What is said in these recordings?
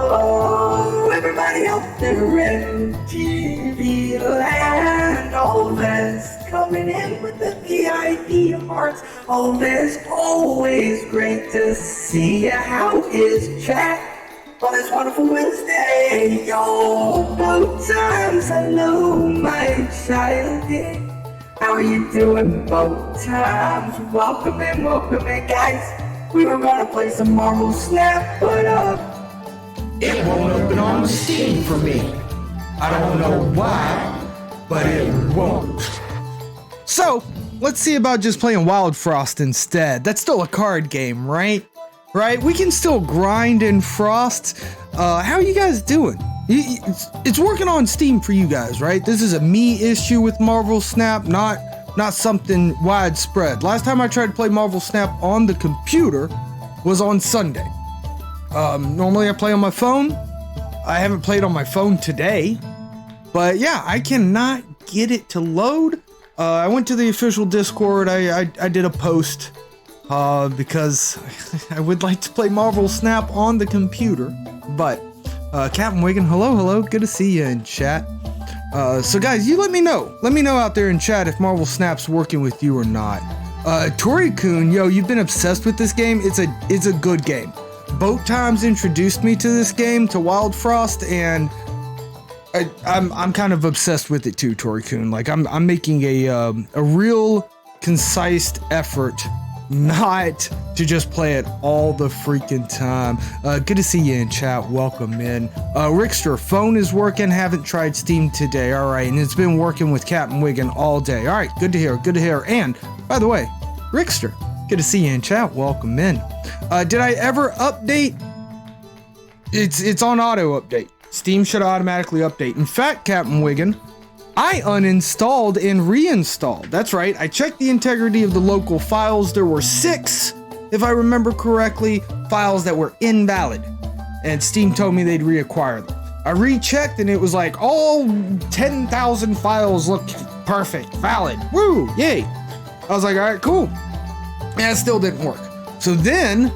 Oh, everybody out there in TV land, all that's coming in with the VIP hearts. Oh, it's always great to see you. How is chat on this wonderful Wednesday? Yo, both times, hello, my child. How are you doing both times? Welcome in, guys. We were gonna play some Marvel Snap, but it won't open on Steam for me. I don't know why, but it won't. So, let's see about just playing Wild Frost instead. That's still a card game, right? Right? We can still grind in Frost. How are you guys doing? It's working on Steam for you guys, right? This is a me issue with Marvel Snap, not something widespread. Last time I tried to play Marvel Snap on the computer was on Sunday. Normally I play on my phone. I haven't played on my phone today, but yeah, I cannot get it to load. I went to the official Discord. I did a post because I would like to play Marvel Snap on the computer, but Captain Wiggin, hello, good to see you in chat. So guys, you let me know out there in chat if Marvel Snap's working with you or not. Tori-kun, yo, you've been obsessed with this game. It's a good game. Both times introduced me to this game, to Wild Frost, and I'm kind of obsessed with it too, Tori-kun. Like I'm making a real concise effort not to just play it all the freaking time. Good to see you in chat. Welcome in. Rickster, phone is working. Haven't tried Steam today. All right, and it's been working with Captain Wiggin all day. All right, good to hear. And by the way, Rickster, good to see you in chat. Welcome in. Did I ever update? It's on auto update. Steam should automatically update. In fact, Captain Wiggin, I uninstalled and reinstalled. That's right, I checked the integrity of the local files. There were 6, if I remember correctly, files that were invalid. And Steam told me they'd reacquire them. I rechecked and it was like, all 10,000 files look perfect, valid. Woo, yay. I was like, all right, cool. And it still didn't work. So then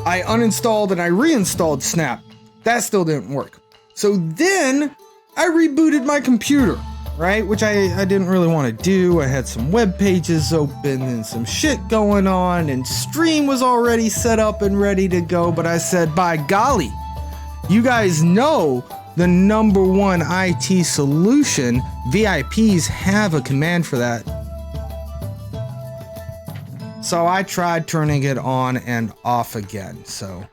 I uninstalled and I reinstalled Snap. That still didn't work. So then I rebooted my computer. Right, which I didn't really want to do. I had some web pages open and some shit going on, and stream was already set up and ready to go, but I said, by golly, you guys know the #1 IT solution. VIPs have a command for that. So I tried turning it on and off again. So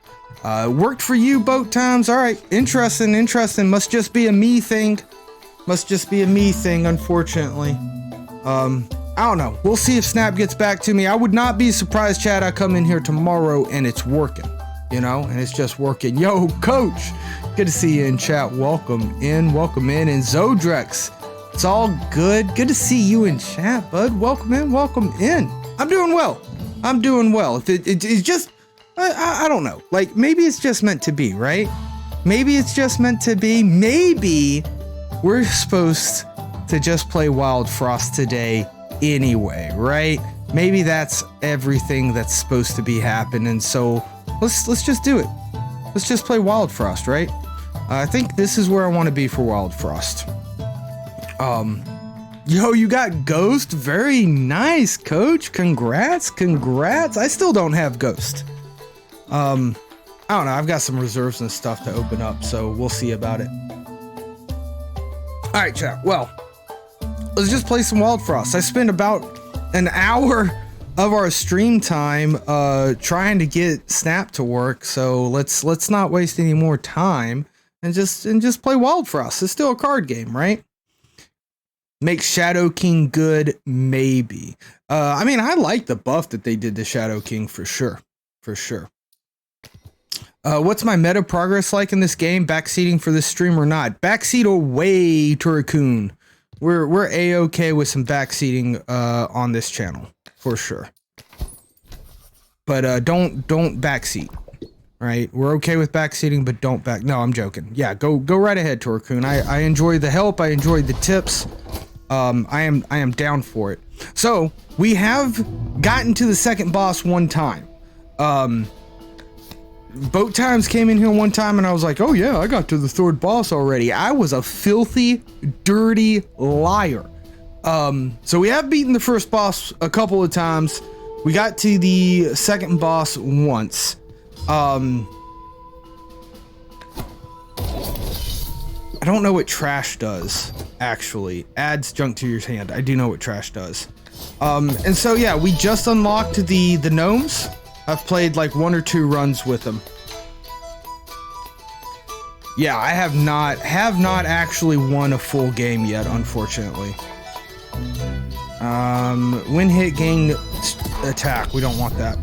worked for you both times. All right, interesting. Must just be a me thing. Unfortunately. I don't know. We'll see if Snap gets back to me. I would not be surprised, Chad, I come in here tomorrow and it's working, and it's just working. Yo, Coach, good to see you in chat. Welcome in. And Zodrex, it's all good. Good to see you in chat, bud. Welcome in. I'm doing well. If it's just, I don't know. Like, maybe it's just meant to be, right? Maybe we're supposed to just play Wild Frost today anyway, right? Maybe that's everything that's supposed to be happening. So let's just do it. Let's just play Wild Frost, right? I think this is where I want to be for Wild Frost. Yo, you got Ghost. Very nice, Coach. Congrats. I still don't have Ghost. I don't know. I've got some reserves and stuff to open up, so we'll see about it. All right, chat. Well, let's just play some Wild Frost. I spent about an hour of our stream time trying to get Snap to work, so let's not waste any more time and just play Wild Frost. It's still a card game, right? Make Shadow King good, maybe. I mean, I like the buff that they did to Shadow King for sure. What's my meta progress like in this game? Backseating for this stream or not? Backseat away, Turikun. We're A-okay with some backseating on this channel for sure. But don't backseat. Right? We're okay with backseating, but don't back. No, I'm joking. Yeah, go right ahead, Turikun. I enjoy the help. I enjoy the tips. I am down for it. So we have gotten to the second boss one time. Boat Times came in here one time and I was like, oh yeah, I got to the third boss already. I was a filthy, dirty liar. So we have beaten the first boss a couple of times. We got to the second boss once. I don't know what trash does, actually. Adds junk to your hand. I do know what trash does. And so yeah, we just unlocked the gnomes. I've played like 1 or 2 runs with them. Yeah, I have not actually won a full game yet, unfortunately. When hit, gain attack. We don't want that.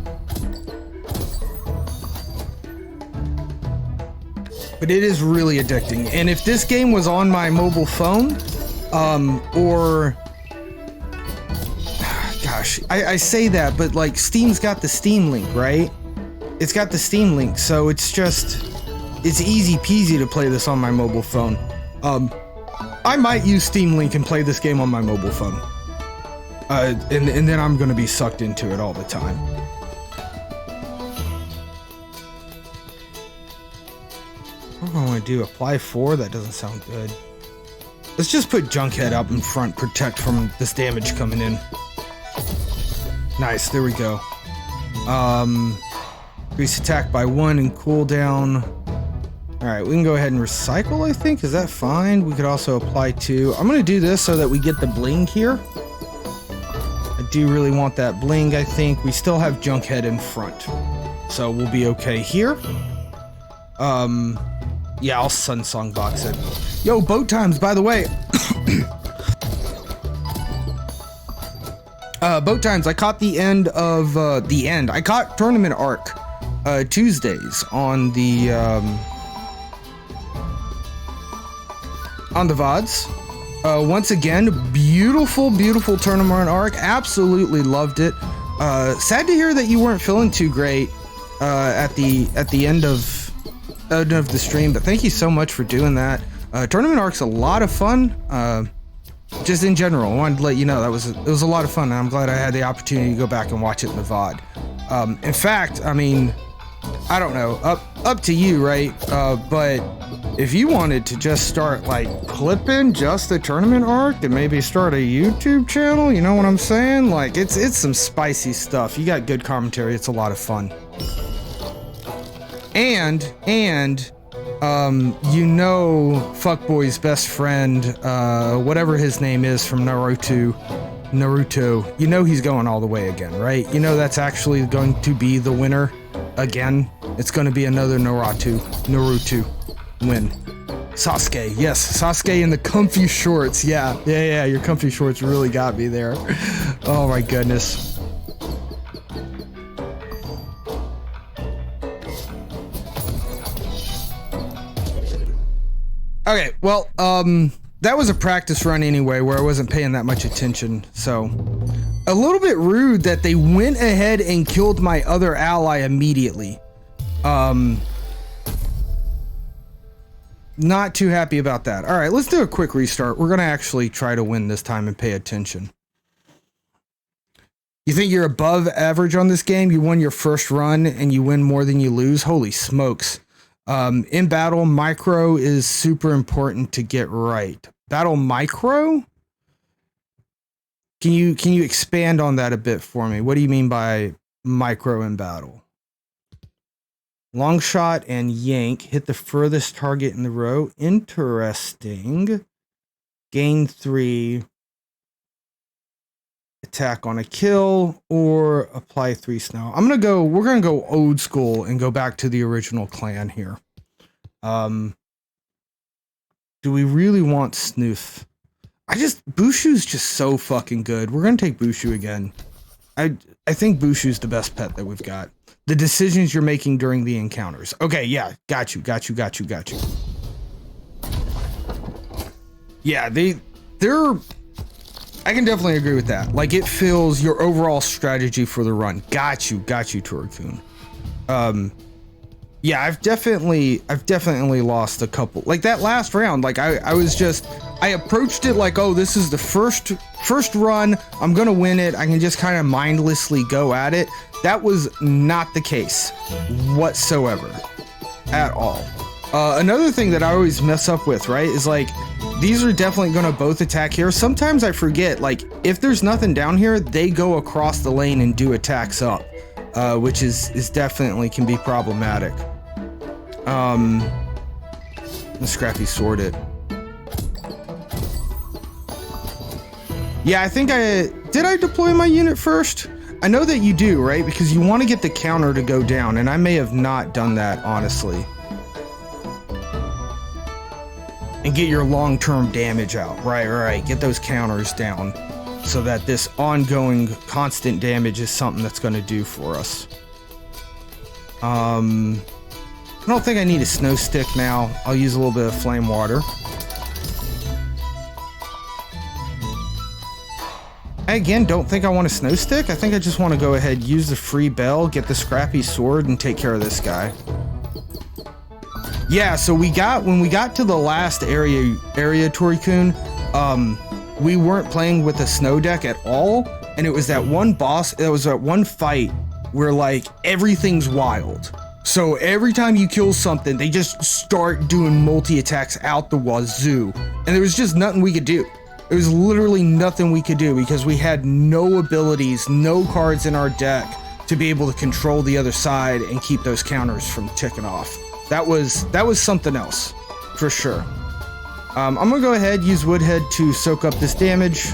But it is really addicting. And if this game was on my mobile phone, or gosh, I say that, but like Steam's got the Steam Link, right? It's got the Steam Link, so it's easy peasy to play this on my mobile phone. I might use Steam Link and play this game on my mobile phone. And then I'm gonna be sucked into it all the time. What do I want to do? Apply 4? That doesn't sound good. Let's just put Junkhead up in front, protect from this damage coming in. Nice, there we go. Increase attack by 1 and cooldown. Alright, we can go ahead and recycle, I think. Is that fine? We could also apply 2. I'm gonna do this so that we get the bling here. I do really want that bling, I think. We still have Junkhead in front, so we'll be okay here. Yeah, I'll Sun Song box it. Yo, Boat Times, by the way. Boat Times, I caught the end of, I caught Tournament Arc, Tuesdays on the VODs. Once again, beautiful Tournament Arc. Absolutely loved it. Sad to hear that you weren't feeling too great, at the end of the stream, but thank you so much for doing that. Tournament Arc's a lot of fun. Just in general, I wanted to let you know it was a lot of fun, and I'm glad I had the opportunity to go back and watch it in the VOD. In fact, I mean, I don't know, up to you, right? But if you wanted to just start like clipping just the Tournament Arc and maybe start a YouTube channel, you know what I'm saying? Like it's some spicy stuff. You got good commentary. It's a lot of fun. And you know Fuckboy's best friend, whatever his name is from Naruto, you know he's going all the way again, right? You know that's actually going to be the winner again. It's going to be another Naruto win. Sasuke, yes, Sasuke in the comfy shorts. Yeah, your comfy shorts really got me there. Oh my goodness. Okay, well, that was a practice run anyway, where I wasn't paying that much attention, so a little bit rude that they went ahead and killed my other ally immediately. Not too happy about that. All right, let's do a quick restart. We're gonna actually try to win this time and pay attention. You think you're above average on this game? You won your first run and you win more than you lose? Holy smokes. In battle, micro is super important to get right. Battle micro? Can you expand on that a bit for me? What do you mean by micro in battle? Long shot and yank. Hit the furthest target in the row. Interesting. Gain 3. Attack on a kill or apply 3 snow. We're gonna go old school and go back to the original clan here. Do we really want Snoof? Bushu's just so fucking good. We're gonna take Bushu again. I think Bushu's the best pet that we've got. The decisions you're making during the encounters. Okay, yeah, got you. Yeah, they're I can definitely agree with that. Like, it fills your overall strategy for the run. Got you, Torikun. Yeah, I've definitely lost a couple. Like that last round, like I approached it like, oh, this is the first run. I'm gonna win it. I can just kind of mindlessly go at it. That was not the case whatsoever at all. Another thing that I always mess up with, right, is like, these are definitely gonna both attack here. Sometimes I forget, like, if there's nothing down here, they go across the lane and do attacks up, which is definitely can be problematic. The Scrappy sword it. Yeah, I think did I deploy my unit first? I know that you do, right? Because you want to get the counter to go down, and I may have not done that, honestly. And get your long-term damage out. Right. Get those counters down so that this ongoing constant damage is something that's going to do for us. I don't think I need a snow stick now. I'll use a little bit of flame water. I again don't think I want a snow stick. I think I just want to go ahead, use the free bell, get the Scrappy sword, and take care of this guy. Yeah, so when we got to the last area Torikun, we weren't playing with a snow deck at all, and it was that one boss, it was that one fight where like everything's wild. So every time you kill something, they just start doing multi-attacks out the wazoo, and there was just nothing we could do. There was literally nothing we could do because we had no abilities, no cards in our deck to be able to control the other side and keep those counters from ticking off. That was something else, for sure. I'm gonna go ahead, use Woodhead to soak up this damage.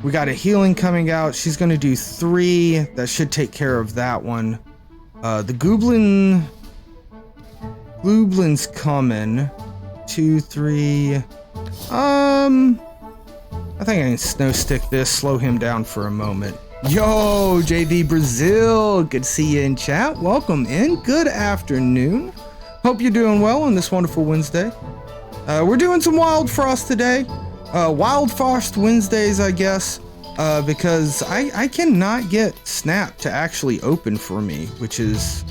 We got a healing coming out. She's gonna do 3. That should take care of that one. The Gooblin's coming. 2, 3. I think I can snow stick this, slow him down for a moment. Yo, JV Brazil, good to see you in chat. Welcome in. Good afternoon. Hope you're doing well on this wonderful Wednesday. We're doing some Wild Frost today. Wild Frost Wednesdays, I guess, because I cannot get Snap to actually open for me, which is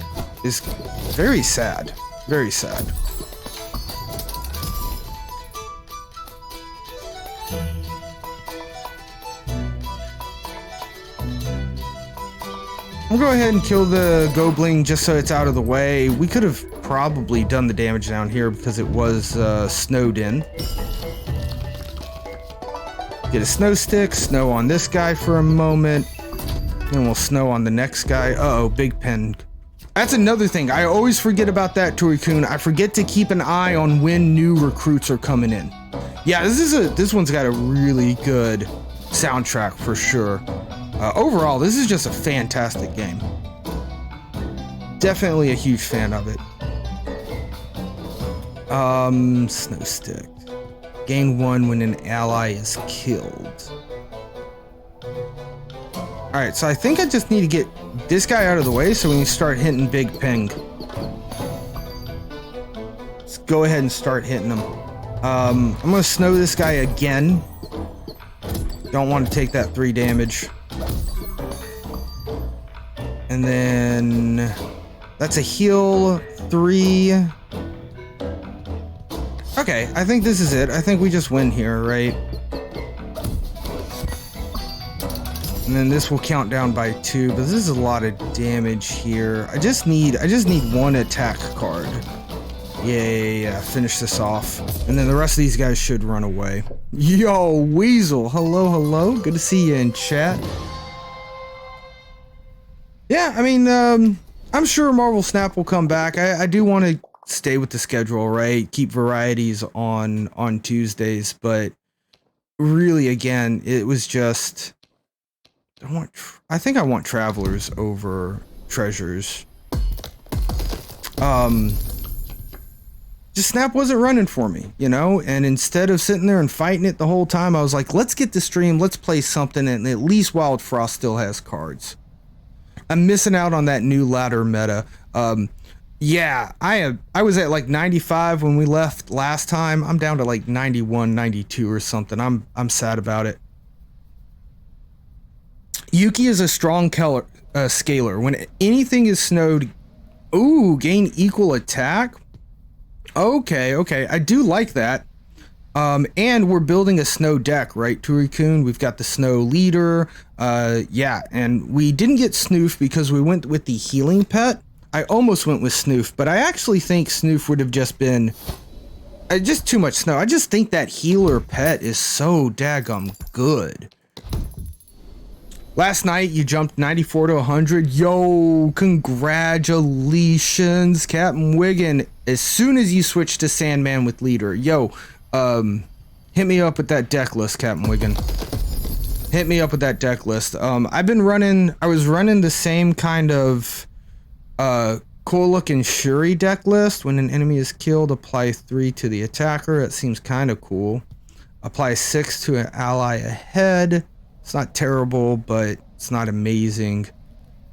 very sad. Very sad. I'll go ahead and kill the Goblin just so it's out of the way. We could have probably done the damage down here because it was snowed in. Get a snow stick, snow on this guy for a moment. Then we'll snow on the next guy. Uh-oh, Big Pen. That's another thing. I always forget about that, Torikun. I forget to keep an eye on when new recruits are coming in. Yeah, this one's got a really good soundtrack for sure. Overall, this is just a fantastic game. Definitely a huge fan of it. Snow stick. Gain 1 when an ally is killed. Alright, so I think I just need to get this guy out of the way so we can start hitting Big Peng. Let's go ahead and start hitting him. I'm gonna snow this guy again. Don't want to take that 3 damage. And then that's a heal 3. Okay, I think this is it. I think we just win here, right? And then this will count down by 2, but this is a lot of damage here. I just need 1 attack card. Yeah. Finish this off. And then the rest of these guys should run away. Yo, Weasel. Hello. Good to see you in chat. Yeah, I mean, I'm sure Marvel Snap will come back. I do want to stay with the schedule, right? Keep varieties on Tuesdays, but really, again, it was just I think I want Travelers over Treasures. Just Snap wasn't running for me, you know? And instead of sitting there and fighting it the whole time, I was like, let's get the stream, let's play something, and at least Wild Frost still has cards. I'm missing out on that new ladder meta. Yeah, I was at like 95 when we left last time. I'm down to like 91, 92 or something. I'm sad about it. Yuki is a strong scaler. When anything is snowed, ooh, gain equal attack. Okay, I do like that. And we're building a snow deck, right, Turikun? We've got the snow leader. Yeah, and we didn't get Snoof because we went with the healing pet. I almost went with Snoof, but I actually think Snoof would have just been just too much snow. I just think that healer pet is so daggum good. Last night you jumped 94 to 100. Yo, congratulations, Captain Wiggin. As soon as you switch to Sandman with leader, yo, hit me up with that deck list, Captain Wiggin. Hit me up with that deck list. I was running the same kind of cool looking Shuri deck list. When an enemy is killed, apply 3 to the attacker. It seems kind of cool. Apply 6 to an ally ahead. It's not terrible, but it's not amazing.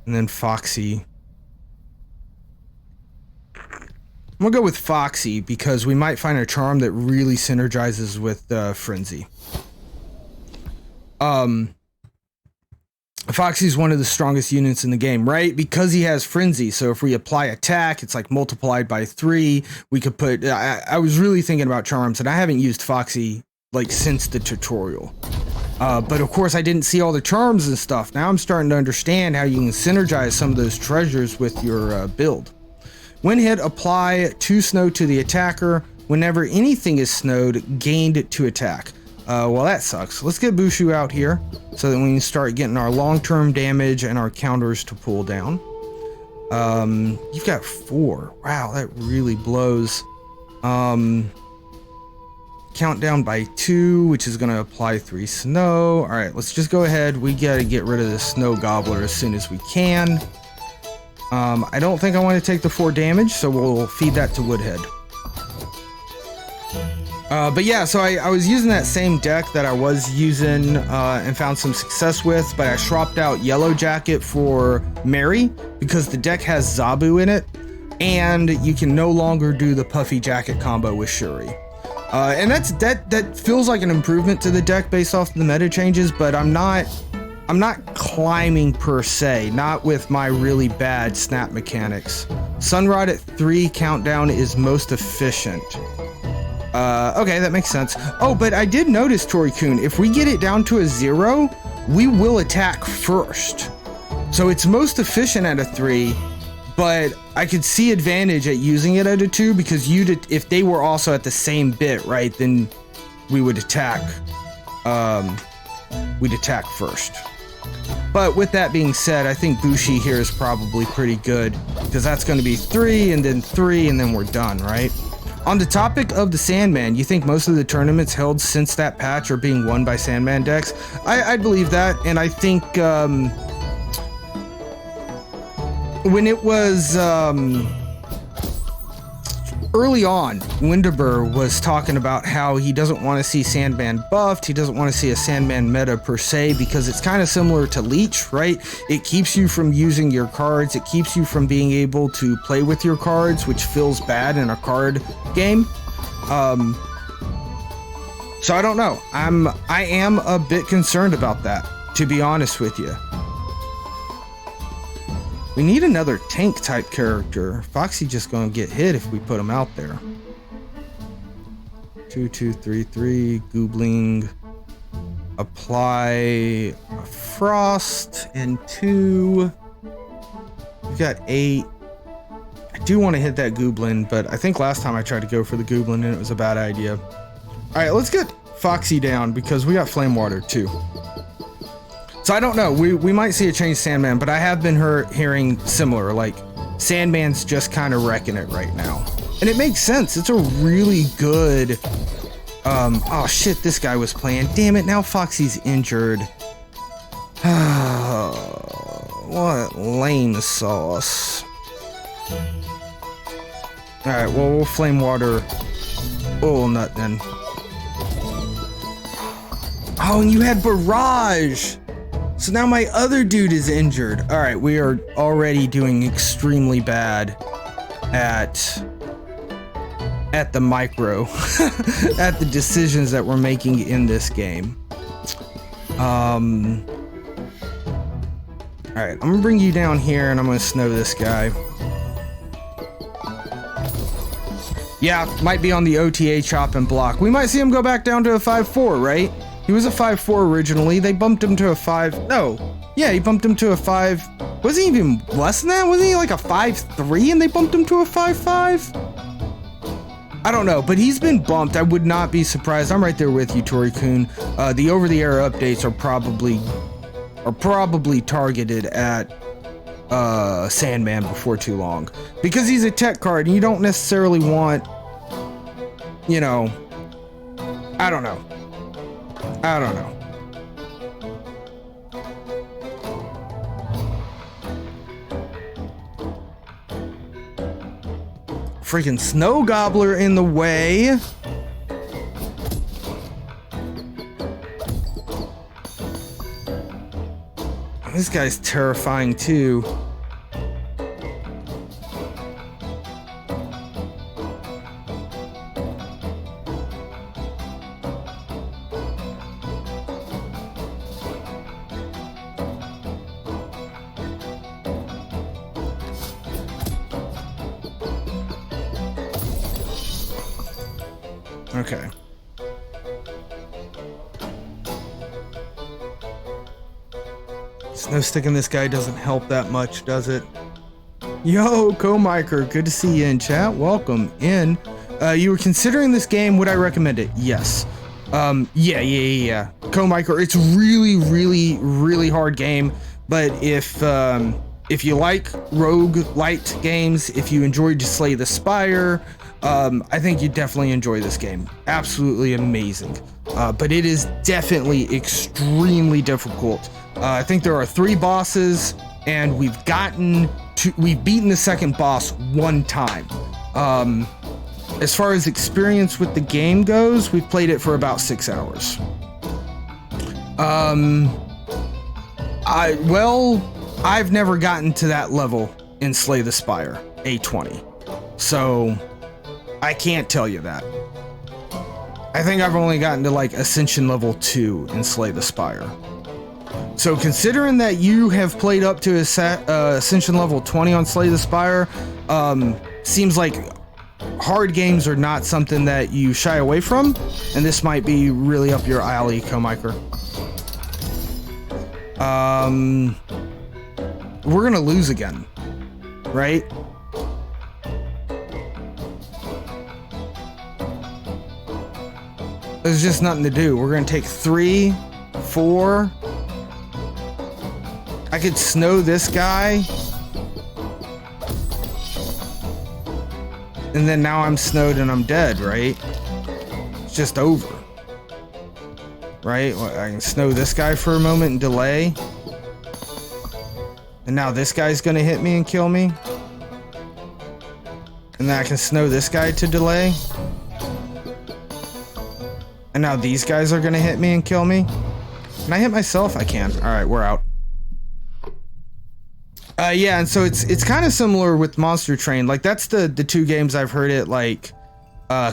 And then Foxy. I'm gonna go with Foxy because we might find a charm that really synergizes with Frenzy. Foxy's one of the strongest units in the game, right? Because he has Frenzy. So if we apply attack, it's like multiplied by 3. We could put... I was really thinking about charms, and I haven't used Foxy like since the tutorial. But of course I didn't see all the charms and stuff. Now I'm starting to understand how you can synergize some of those treasures with your build. When hit, apply 2 snow to the attacker. Whenever anything is snowed, gained to attack. Well, that sucks. Let's get Bushu out here so that we can start getting our long-term damage and our counters to pull down. You've got 4. Wow, that really blows. Countdown by 2, which is going to apply 3 snow. All right, let's just go ahead. We got to get rid of this snow gobbler as soon as we can. I don't think I want to take the 4 damage, so we'll feed that to Woodhead. But yeah, so I was using that same deck that I was using and found some success with, but I swapped out Yellow Jacket for Mary because the deck has Zabu in it, and you can no longer do the Puffy Jacket combo with Shuri. And that feels like an improvement to the deck based off the meta changes, but I'm not climbing per se, not with my really bad snap mechanics. Sunrod at 3 countdown is most efficient. Okay, that makes sense. Oh, but I did notice, Torikun, if we get it down to a 0, we will attack first. So it's most efficient at a 3, but I could see advantage at using it at a 2 because if they were also at the same bit, right, then we would attack. We'd attack first. But with that being said, I think Bushi here is probably pretty good because that's going to be 3 and then 3 and then we're done, right? On the topic of the Sandman, you think most of the tournaments held since that patch are being won by Sandman decks? I believe that, and I think when it was early on, Windeber was talking about how he doesn't want to see Sandman buffed. He doesn't want to see a Sandman meta per se because it's kind of similar to Leech, right? It keeps you from using your cards. It keeps you from being able to play with your cards, which feels bad in a card game. So I don't know. I am a bit concerned about that, to be honest with you. We need another tank type character. Foxy just gonna get hit if we put him out there. 2, 2, 3, 3. Goobling. Apply a frost and 2. We've got 8. I do want to hit that Goblin, but I think last time I tried to go for the Goblin and it was a bad idea. All right, let's get Foxy down because we got Flame Water too. So I don't know, we might see a change Sandman, but I have been hearing similar, like Sandman's just kind of wrecking it right now. And it makes sense, it's a really good, oh shit, this guy was playing, damn it, now Foxy's injured. What lame sauce. Alright, well, we'll Flame Water Nut then. Oh, and you had Barrage! So now my other dude is injured. All right, we are already doing extremely bad at the micro, at the decisions that we're making in this game. All right, I'm gonna bring you down here and I'm gonna snow this guy. Yeah, might be on the OTA chopping block. We might see him go back down to a 5'4", right? He was a 5'4" originally. They bumped him to a 5. No. Yeah, he bumped him to a 5. Was he even less than that? Wasn't he like a 5'3" and they bumped him to a 5'5"? I don't know, but he's been bumped. I would not be surprised. I'm right there with you, Tori-kun. The over-the-air updates are probably targeted at Sandman before too long, because he's a tech card and you don't necessarily want, you know, I don't know. Freaking Snow Gobbler in the way. This guy's terrifying too. Okay. Snow sticking this guy doesn't help that much, does it? Yo, Comiker, good to see you in chat. Welcome in. You were considering this game, would I recommend it? Yes. Yeah. Comiker, it's really hard game, but if you like roguelite games, if you enjoyed Slay the Spire, I think you definitely enjoy this game. Absolutely amazing. But it is definitely extremely difficult. I think there are 3 bosses, and we've beaten the second boss 1 time. As far as experience with the game goes, we've played it for about 6 hours. I've never gotten to that level in Slay the Spire, A20. So I can't tell you that. I think I've only gotten to like Ascension level 2 in Slay the Spire. So considering that you have played up to Ascension level 20 on Slay the Spire, seems like hard games are not something that you shy away from, and this might be really up your alley, Comiker. We're gonna lose again, right? There's just nothing to do. We're gonna take 3, 4. I could snow this guy. And then now I'm snowed and I'm dead, right? It's just over. Right? I can snow this guy for a moment and delay. And now this guy's gonna hit me and kill me. And then I can snow this guy to delay. And now these guys are gonna hit me and kill me. Can I hit myself? I can. Alright, we're out. Yeah, and so it's kind of similar with Monster Train. Like, that's the 2 games I've heard it, like,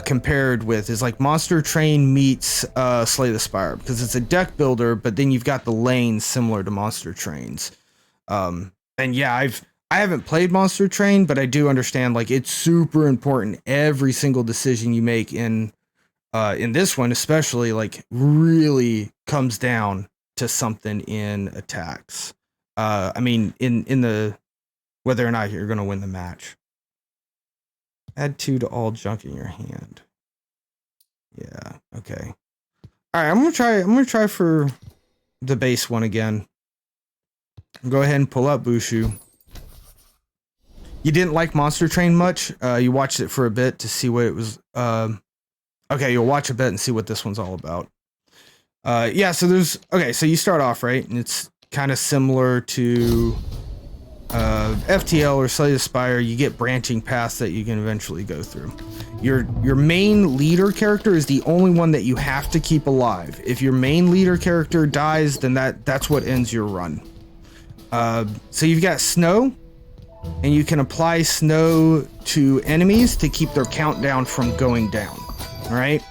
compared with, is like Monster Train meets Slay the Spire, because it's a deck builder, but then you've got the lanes similar to Monster Trains. And yeah, I haven't played Monster Train, but I do understand, like, it's super important. Every single decision you make in this one, especially, like, really comes down to something in attacks. I mean, in the whether or not you're gonna win the match. Add 2 to all junk in your hand. Yeah. Okay. All right. I'm gonna try for the base one again. Go ahead and pull up Bushu. You didn't like Monster Train much. You watched it for a bit to see what it was. Okay, you'll watch a bit and see what this one's all about. Yeah. So so you start off right, and it's kind of similar to FTL or Slay the Spire. You get branching paths that you can eventually go through. Your main leader character is the only one that you have to keep alive. If your main leader character dies, then that's what ends your run. So you've got snow, and you can apply snow to enemies to keep their countdown from going down. All right.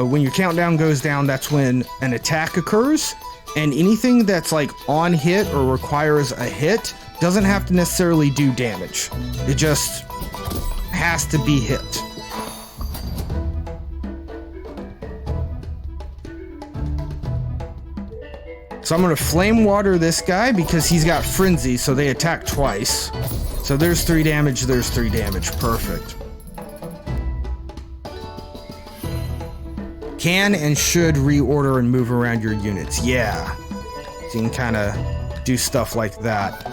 When your countdown goes down, that's when an attack occurs. And anything that's like on hit or requires a hit doesn't have to necessarily do damage. It just has to be hit. So I'm gonna flame water this guy because he's got frenzy, so they attack twice. So there's 3 damage, there's 3 damage. Perfect. Can and should reorder and move around your units. Yeah. So you can kind of do stuff like that.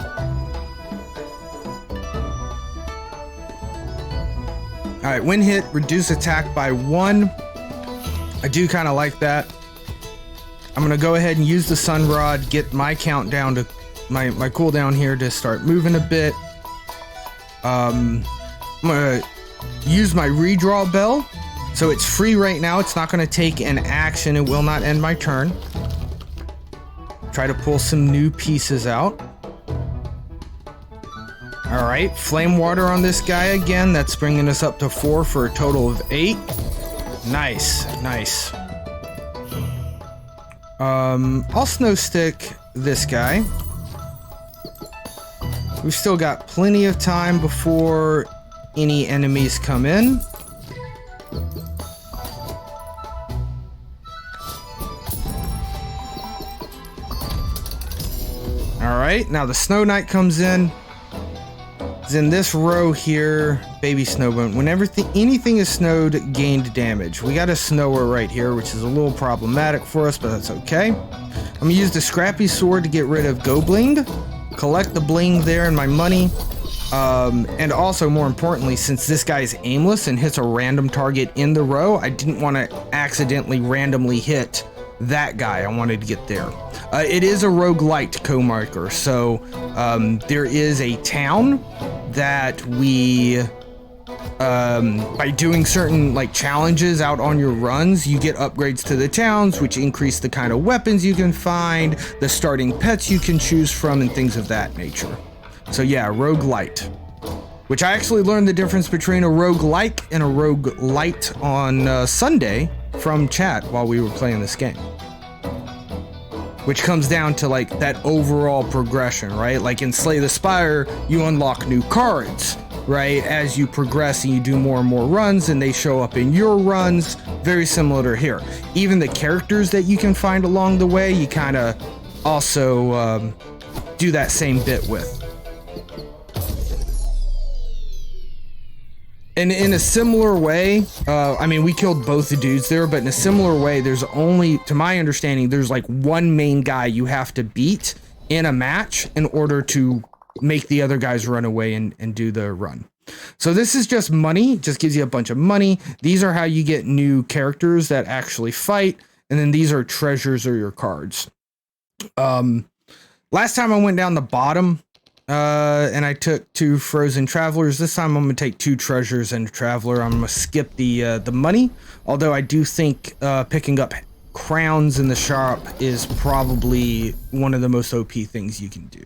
Alright, when hit, reduce attack by 1. I do kind of like that. I'm going to go ahead and use the Sun Rod, get my countdown to my cooldown here to start moving a bit. I'm going to use my redraw bell. So it's free right now. It's not going to take an action. It will not end my turn. Try to pull some new pieces out. All right, flame water on this guy again. That's bringing us up to 4 for a total of 8. Nice, nice. I'll snow stick this guy. We've still got plenty of time before any enemies come in. All right, now the Snow Knight comes in. It's in this row here, Baby Snowbone. Whenever anything is snowed, gained damage. We got a snower right here, which is a little problematic for us, but that's okay. I'm gonna use the Scrappy Sword to get rid of Go Bling. Collect the bling there and my money. And also, more importantly, since this guy is aimless and hits a random target in the row, I didn't want to accidentally randomly hit that guy. I wanted to get there. It is a roguelite co-marker, so there is a town that we, by doing certain like challenges out on your runs, you get upgrades to the towns, which increase the kind of weapons you can find, the starting pets you can choose from, and things of that nature. So yeah, roguelite. Which I actually learned the difference between a roguelike and a roguelite on Sunday from chat while we were playing this game. Which comes down to like that overall progression, right? Like in Slay the Spire, you unlock new cards, right? As you progress and you do more and more runs and they show up in your runs, very similar to here. Even the characters that you can find along the way, you kind of also do that same bit with. And in a similar way, I mean, we killed both the dudes there, but in a similar way, there's only, to my understanding, there's like one main guy you have to beat in a match in order to make the other guys run away and do the run. So this is just money, just gives you a bunch of money. These are how you get new characters that actually fight. And then these are treasures or your cards. Last time I went down the bottom, and I took 2 frozen travelers. This time I'm gonna take 2 treasures and a traveler. I'm gonna skip the money, although I do think picking up crowns in the shop is probably one of the most OP things you can do.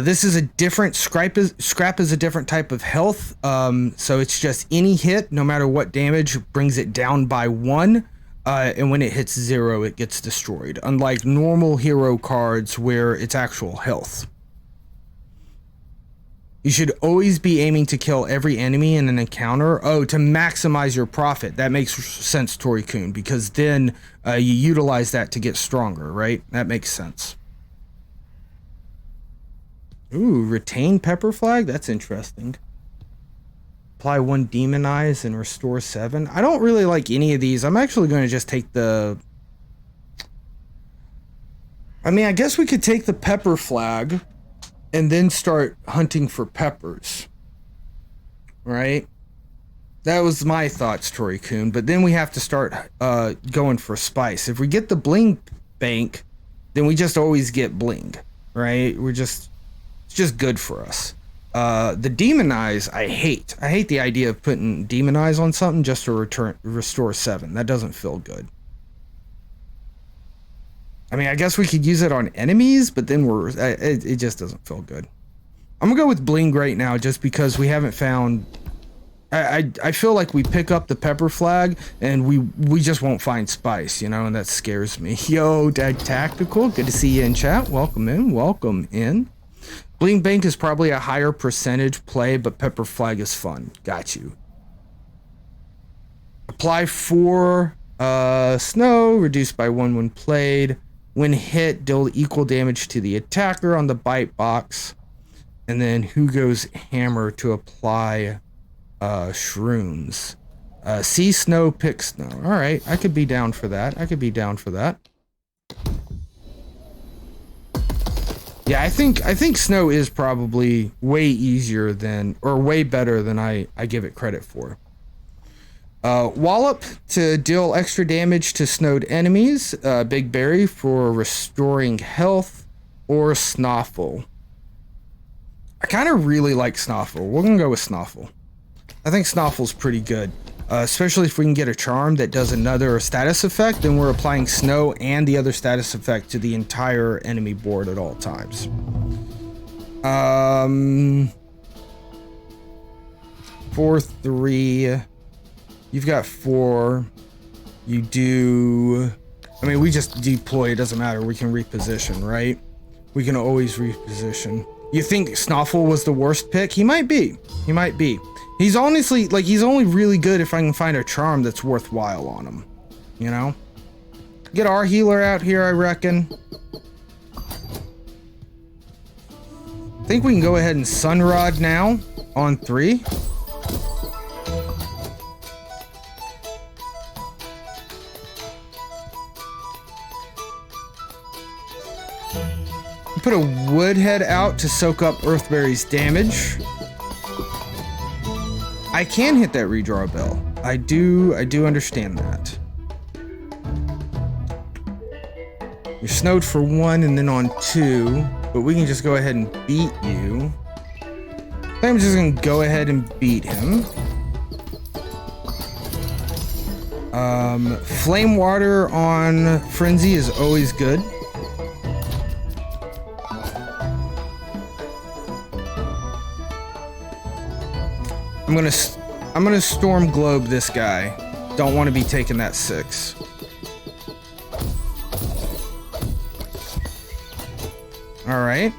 This is a different scrap is a different type of health, so it's just any hit, no matter what damage, brings it down by 1. And when it hits 0, it gets destroyed, unlike normal hero cards where it's actual health. You should always be aiming to kill every enemy in an encounter. Oh, to maximize your profit. That makes sense, Tori-kun, because then you utilize that to get stronger, right? That makes sense. Ooh, retain Pepper Flag? That's interesting. Apply 1 Demonize and restore 7. I don't really like any of these. I'm actually going to just take the... I mean, I guess we could take the Pepper Flag and then start hunting for peppers. Right? That was my thoughts, Tori-kun. But then we have to start going for spice. If we get the Bling Bank, then we just always get Bling. Right? It's just good for us. The Demonize, I hate. I hate the idea of putting Demonize on something just to restore 7. That doesn't feel good. I mean, I guess we could use it on enemies, but then it just doesn't feel good. I'm gonna go with Bling right now, just because we haven't found. I feel like we pick up the Pepper Flag and we just won't find spice, you know, and that scares me. Yo, Dad Tactical, good to see you in chat. Welcome in. Welcome in. Bling Bank is probably a higher percentage play, but Pepper Flag is fun. Got you. Apply 4 Snow, reduced by 1 when played. When hit, deal equal damage to the attacker on the bite box. And then Hugo's hammer to apply shrooms. See snow, pick snow. Alright, I could be down for that. Yeah, I think snow is probably way easier than, or way better than I give it credit for. Wallop to deal extra damage to snowed enemies. Big Berry for restoring health, or Snoffle. I kind of really like Snoffle. We're gonna go with Snoffle. I think Snoffle's pretty good. Especially if we can get a charm that does another status effect, then we're applying snow and the other status effect to the entire enemy board at all times. 4, 3. You've got 4. You do... I mean, we just deploy. It doesn't matter. We can reposition, right? We can always reposition. You think Snoffle was the worst pick? He might be. He's honestly, like, he's only really good if I can find a charm that's worthwhile on him. You know? Get our healer out here, I reckon. I think we can go ahead and Sunrod now on 3. Put a Woodhead out to soak up Earthberry's damage. I can hit that redraw bell. I do understand that. You're snowed for 1 and then on 2, but we can just go ahead and beat you. I'm just gonna go ahead and beat him. Flame Water on Frenzy is always good. I'm gonna Storm Globe this guy. Don't want to be taking that 6. Alright.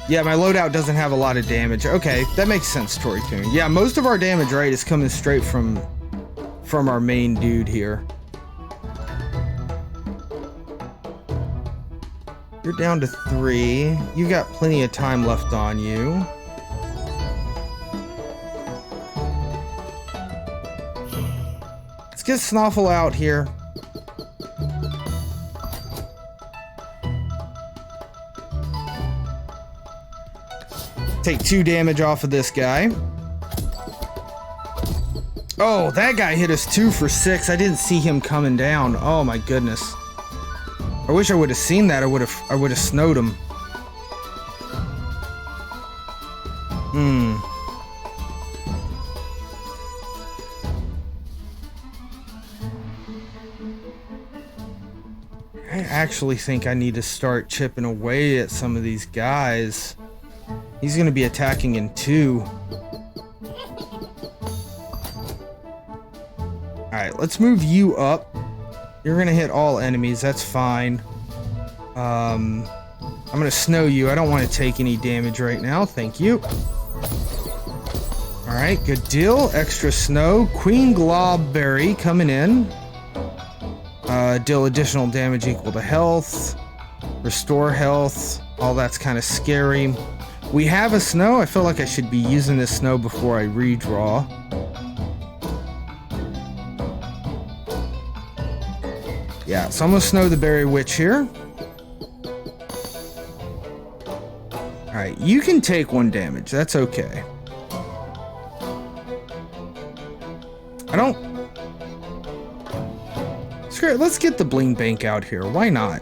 Yeah, my loadout doesn't have a lot of damage. Okay, that makes sense, Toritoon. Yeah, most of our damage, right, is coming straight from our main dude here. You're down to 3. You got plenty of time left on you. Let's get Snoffle out here. Take 2 damage off of this guy. Oh, that guy hit us 2 for 6. I didn't see him coming down. Oh my goodness. I wish I would have seen that. I would have snowed him. I actually think I need to start chipping away at some of these guys. He's going to be attacking in 2. Alright, let's move you up. You're going to hit all enemies. That's fine. I'm going to snow you. I don't want to take any damage right now. Thank you. Alright, good deal. Extra snow. Queen Globberry coming in. Deal additional damage equal to health. Restore health. All that's kind of scary. We have a snow. I feel like I should be using this snow before I redraw. Yeah, so I'm gonna snow the Berry Witch here. Alright, you can take 1 damage. That's okay. I don't... Screw it, let's get the Bling Bank out here. Why not?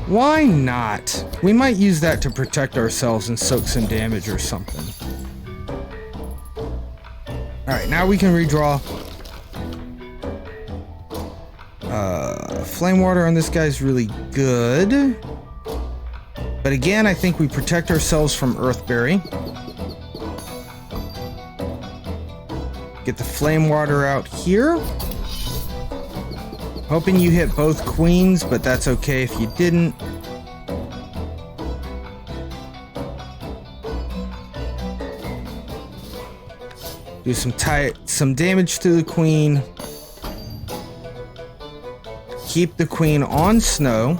Why not? We might use that to protect ourselves and soak some damage or something. Alright, now we can redraw. Flame Water on this guy's really good. But again, I think we protect ourselves from Earthberry. Get the Flame Water out here. Hoping you hit both queens, but that's okay if you didn't. Do some damage to the queen. Keep the queen on snow.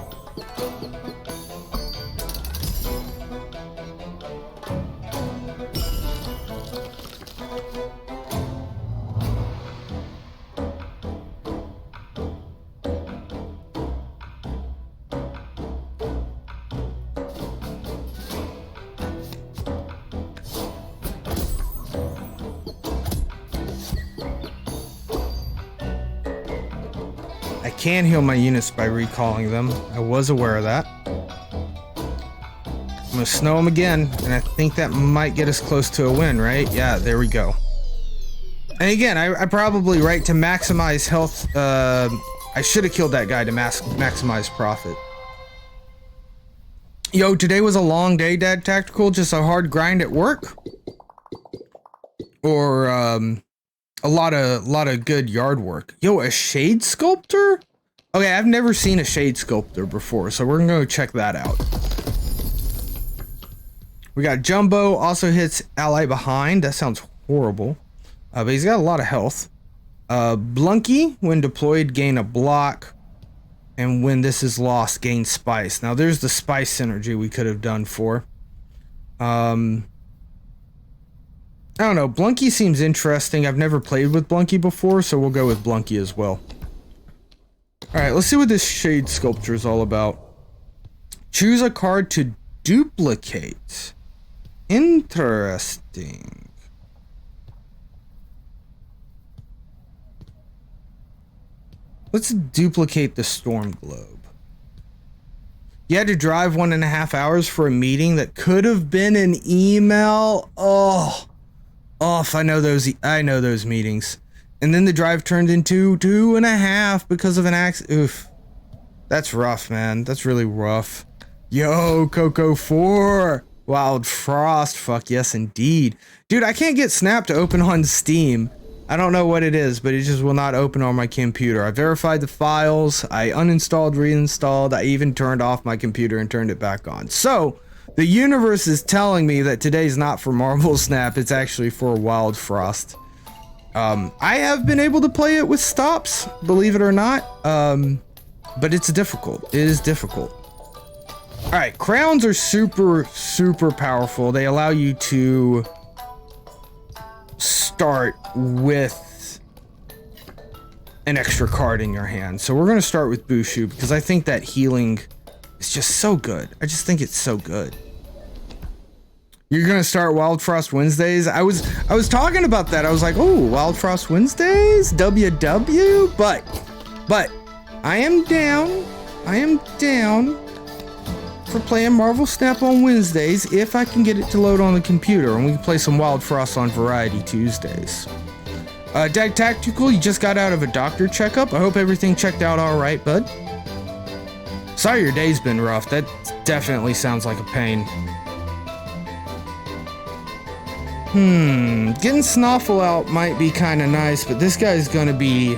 I can heal my units by recalling them. I was aware of that. I'm gonna snow them again, and I think that might get us close to a win, right? Yeah, there we go. And again, I probably, right, to maximize health, I should have killed that guy to maximize profit. Yo, today was a long day, Dad Tactical, just a hard grind at work? Or, a lot of good yard work. Yo, a shade sculptor? Okay, I've never seen a shade sculptor before, so we're gonna go check that out. We got Jumbo, also hits ally behind. That sounds horrible. But he's got a lot of health. Blunky, when deployed, gain a block. And when this is lost, gain spice. Now there's the spice synergy we could have done for. I don't know, Blunky seems interesting. I've never played with Blunky before, so we'll go with Blunky as well. Alright, let's see what this shade sculpture is all about. Choose a card to duplicate. Interesting. Let's duplicate the Storm Globe. You had to drive 1.5 hours for a meeting that could have been an email. Oh, if I know those meetings. And then the drive turned into 2.5 because of an accident. Oof. That's rough, man. That's really rough. Yo, Coco 4. Wild Frost. Fuck yes, indeed. Dude, I can't get Snap to open on Steam. I don't know what it is, but it just will not open on my computer. I verified the files. I uninstalled, reinstalled. I even turned off my computer and turned it back on. So, the universe is telling me that today's not for Marvel Snap. It's actually for Wild Frost. I have been able to play it with stops, believe it or not. But it's difficult. It is difficult. Alright, crowns are super, super powerful. They allow you to start with an extra card in your hand. So we're going to start with Bushu because I think that healing is just so good. I just think it's so good. You're going to start Wild Frost Wednesdays? I was talking about that. I was like, oh, Wild Frost Wednesdays? WW? But I am down. I am down for playing Marvel Snap on Wednesdays if I can get it to load on the computer, and we can play some Wild Frost on Variety Tuesdays. Dag Tactical, you just got out of a doctor checkup. I hope everything checked out all right, bud. Sorry your day's been rough. That definitely sounds like a pain. Getting Snuffle out might be kind of nice, but this guy's gonna be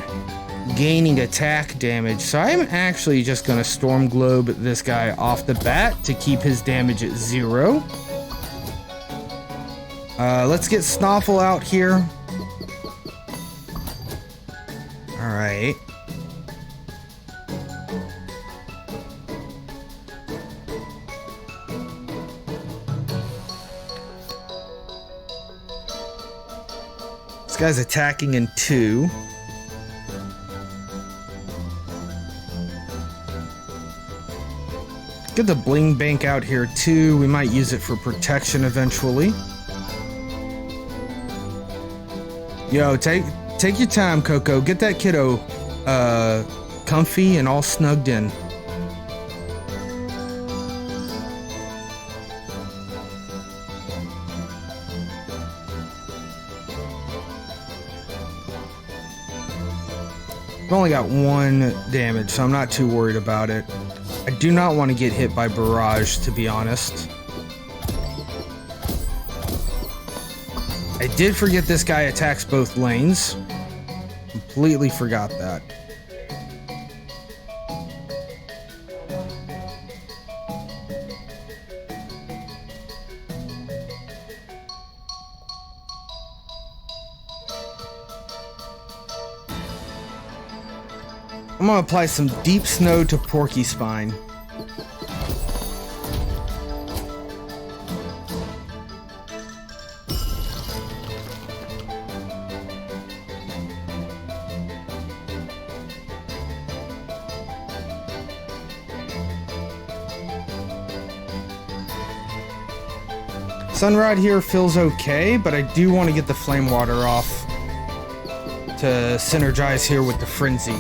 gaining attack damage, so I'm actually just gonna Storm Globe this guy off the bat to keep his damage at 0. Let's get Snuffle out here. Alright. This guy's attacking in 2. Get the Bling Bank out here too. We might use it for protection eventually. Yo, take your time, Coco. Get that kiddo comfy and all snugged in. I've only got 1 damage, so I'm not too worried about it. I do not want to get hit by Barrage, to be honest. I did forget this guy attacks both lanes. Completely forgot that. I'm gonna apply some deep snow to Porcupine. Sunrod here feels okay, but I do want to get the flame water off to synergize here with the frenzy.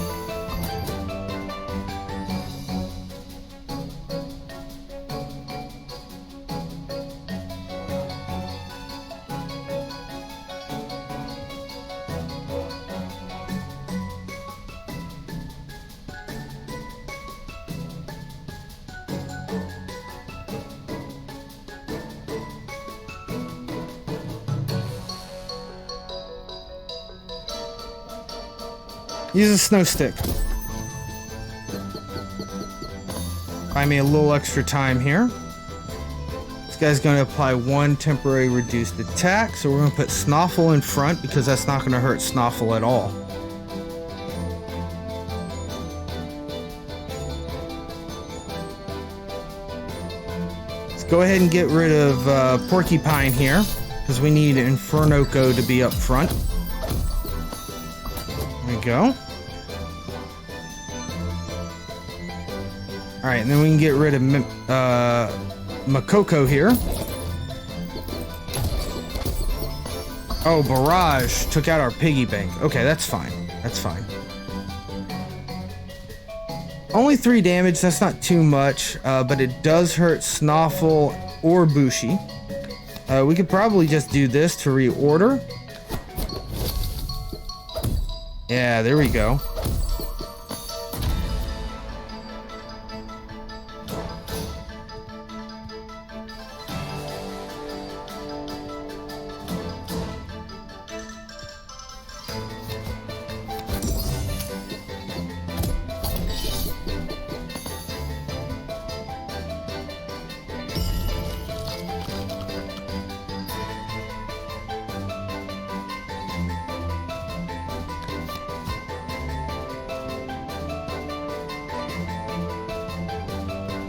Use a snow stick. Buy me a little extra time here. This guy's going to apply one temporary reduced attack, so we're going to put Snoffle in front because that's not going to hurt Snoffle at all. Let's go ahead and get rid of Porcupine here because we need Infernoco to be up front. There we go. Alright, and then we can get rid of Makoko here. Oh, Barrage took out our piggy bank. Okay, that's fine. That's fine. Only 3 damage, that's not too much, but it does hurt Snoffle or Bushi. We could probably just do this to reorder. Yeah, there we go.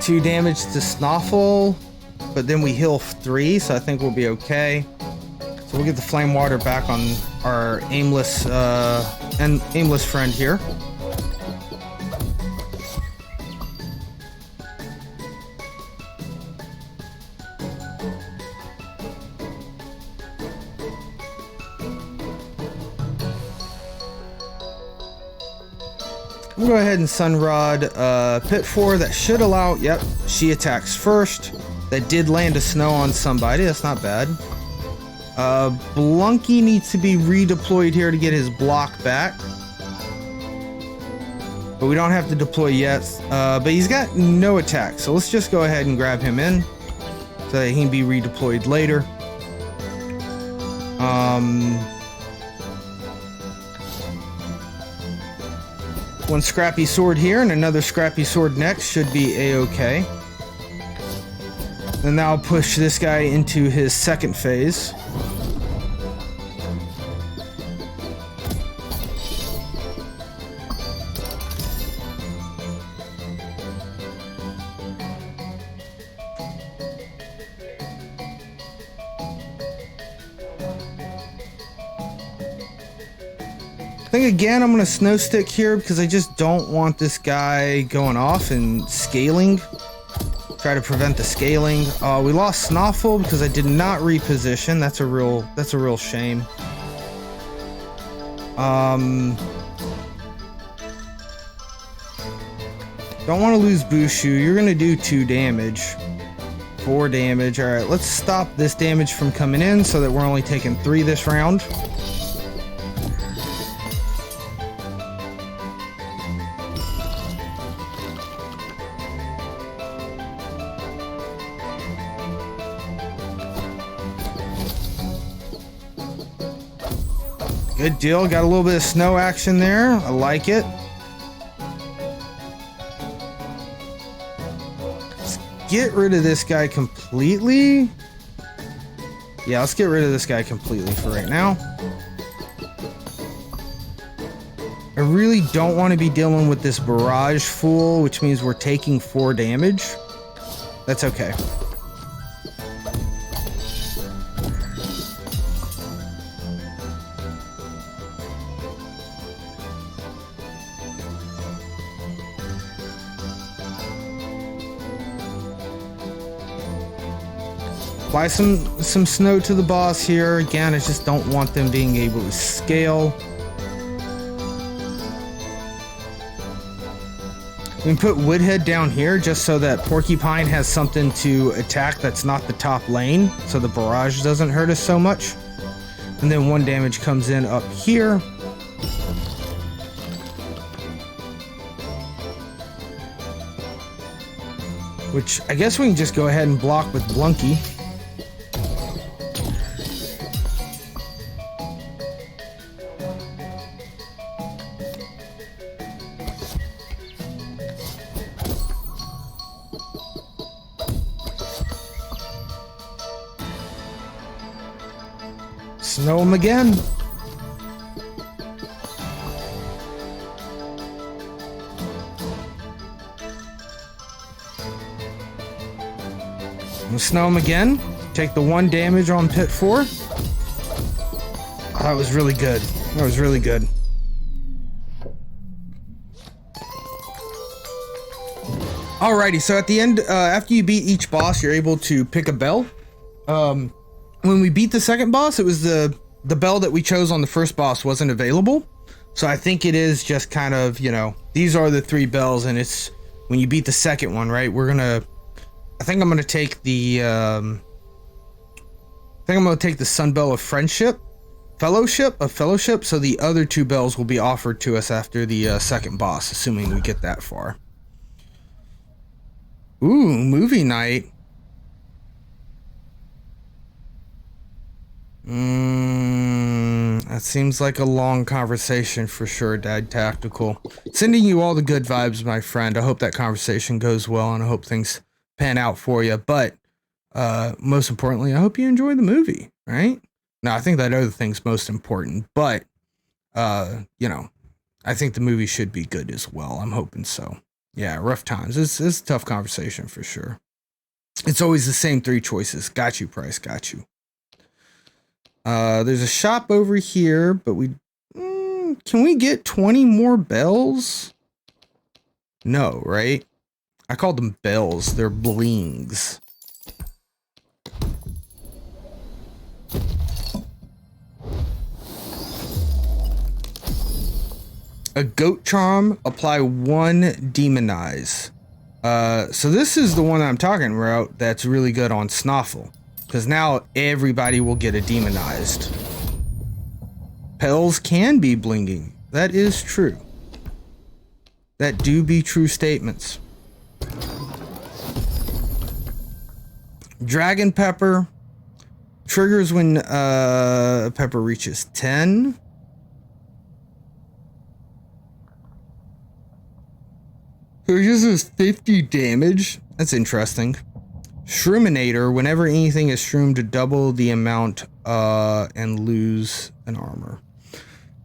Two damage to Snoffle, but then we heal 3, so I think we'll be okay. So we'll get the flame water back on our aimless friend here. We'll go ahead and Sunrod Pit 4. That should allow... Yep, she attacks first. That did land a snow on somebody. That's not bad. Blunky needs to be redeployed here to get his block back. But we don't have to deploy yet. But he's got no attack. So let's just go ahead and grab him in so that he can be redeployed later. One scrappy sword here and another scrappy sword next should be a-okay. And now I'll push this guy into his second phase. I think again I'm gonna snow stick here because I just don't want this guy going off and scaling. Try to prevent the scaling. We lost Snoffle because I did not reposition. That's a real shame. Don't want to lose Bushu. You're gonna do 2 damage. 4 damage. Alright, let's stop this damage from coming in so that we're only taking 3 this round. Good deal. Got a little bit of snow action there. I like it. Let's get rid of this guy completely. Yeah, let's get rid of this guy completely for right now. I really don't want to be dealing with this barrage fool, which means we're taking 4 damage. That's okay. Apply some snow to the boss here. Again, I just don't want them being able to scale. We can put Woodhead down here just so that Porcupine has something to attack that's not the top lane, so the barrage doesn't hurt us so much. And then 1 damage comes in up here. Which I guess we can just go ahead and block with Blunky. Snow him again. We'll snow him again. Take the 1 damage on pit 4. Oh, that was really good. That was really good. Alrighty, so at the end, after you beat each boss, you're able to pick a bell. When we beat the second boss, it was the bell that we chose on the first boss wasn't available. So I think it is just kind of, you know, these are the 3 bells, and it's when you beat the second one, right? I think I'm gonna take the Sun Bell of Fellowship, so the other 2 bells will be offered to us after the second boss, assuming we get that far. Ooh, movie night. That seems like a long conversation for sure, Dad Tactical. Sending you all the good vibes, my friend. I hope that conversation goes well, and I hope things pan out for you. But most importantly, I hope you enjoy the movie, right? Now, I think that other thing's most important, but you know, I think the movie should be good as well. I'm hoping so. Yeah, rough times. It's a tough conversation for sure. It's always the same 3 choices. Got you, Price. Got you. There's a shop over here, but can we get 20 more bells? No, right? I called them bells. They're blings. A goat charm, apply 1 demonize. So this is the one I'm talking about that's really good on Snoffle. Because now everybody will get a demonized. Pells can be blinging. That is true. That do be true statements. Dragon Pepper. Triggers when a pepper reaches 10. So it just does 50 damage. That's interesting. Shroominator, whenever anything is shroomed, to double the amount and lose an armor.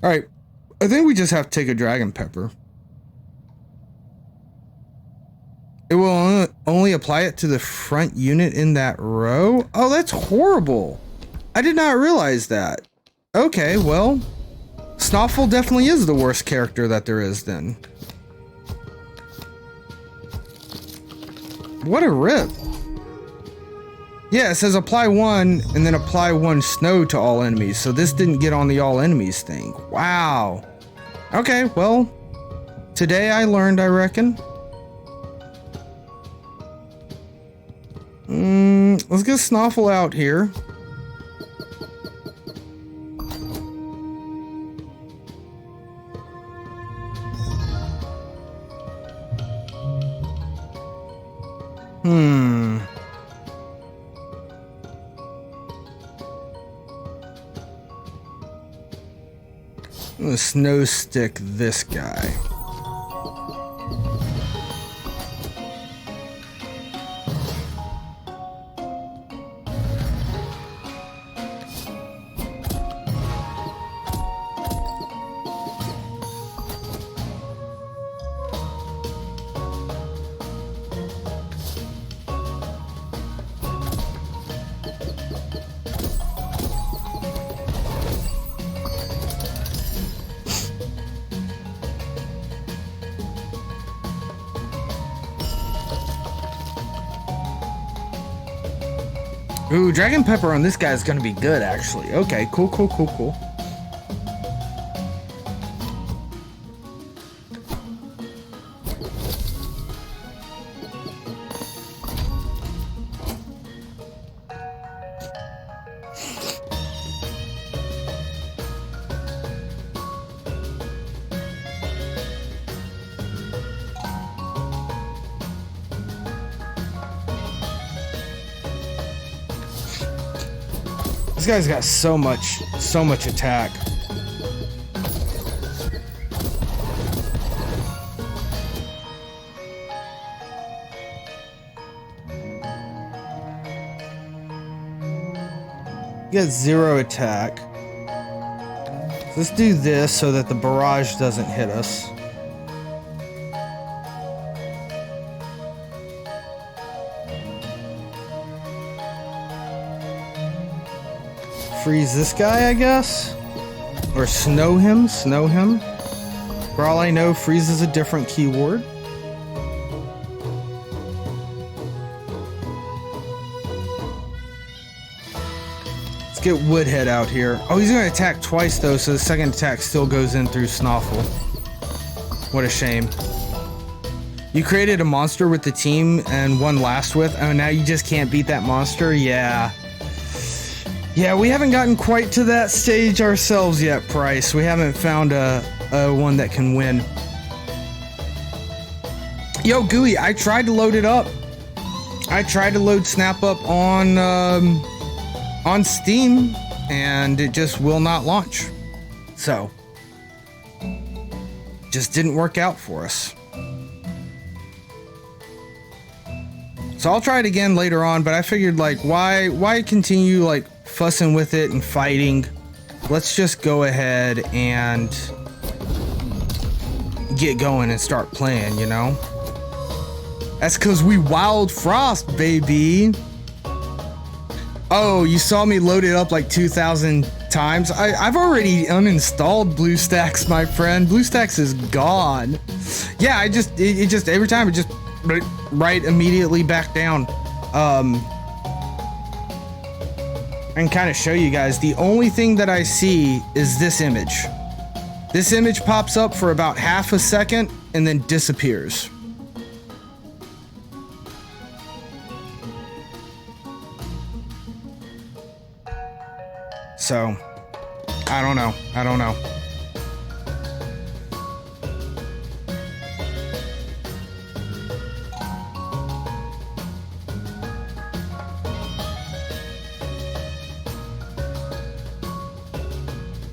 Alright, I think we just have to take a Dragon Pepper. It will only apply it to the front unit in that row? Oh, that's horrible. I did not realize that. Okay, well, Snoffle definitely is the worst character that there is then. What a rip. Yeah, it says apply 1 and then apply 1 snow to all enemies. So this didn't get on the all enemies thing. Wow. Okay, well, today I learned, I reckon. Let's get Snoffle out here. I'm gonna snow stick this guy. Ooh, Dragon Pepper on this guy is gonna be good, actually. Okay, cool, cool, cool, cool. This guy's got so much attack. He got 0 attack. So let's do this so that the barrage doesn't hit us. Freeze this guy, I guess? Or snow him? Snow him? For all I know, freeze is a different keyword. Let's get Woodhead out here. Oh, he's gonna attack twice though, so the second attack still goes in through Snoffle. What a shame. You created a monster with the team and won last with. Oh, now you just can't beat that monster? Yeah. Yeah, we haven't gotten quite to that stage ourselves yet, Price. We haven't found a one that can win. Yo, Gooey, I tried to load it up. I tried to load Snap Up on Steam, and it just will not launch. So, just didn't work out for us. So I'll try it again later on, but I figured, like, why continue, like, fussing with it and fighting? Let's just go ahead and get going and start playing, you know? That's because we Wild Frost, baby. Oh, you saw me load it up like 2,000 times? I've already uninstalled BlueStacks, my friend. BlueStacks is gone. Yeah, it just every time it just right immediately back down. I can kind of show you guys. The only thing that I see is this image. This image pops up for about half a second and then disappears. So, I don't know.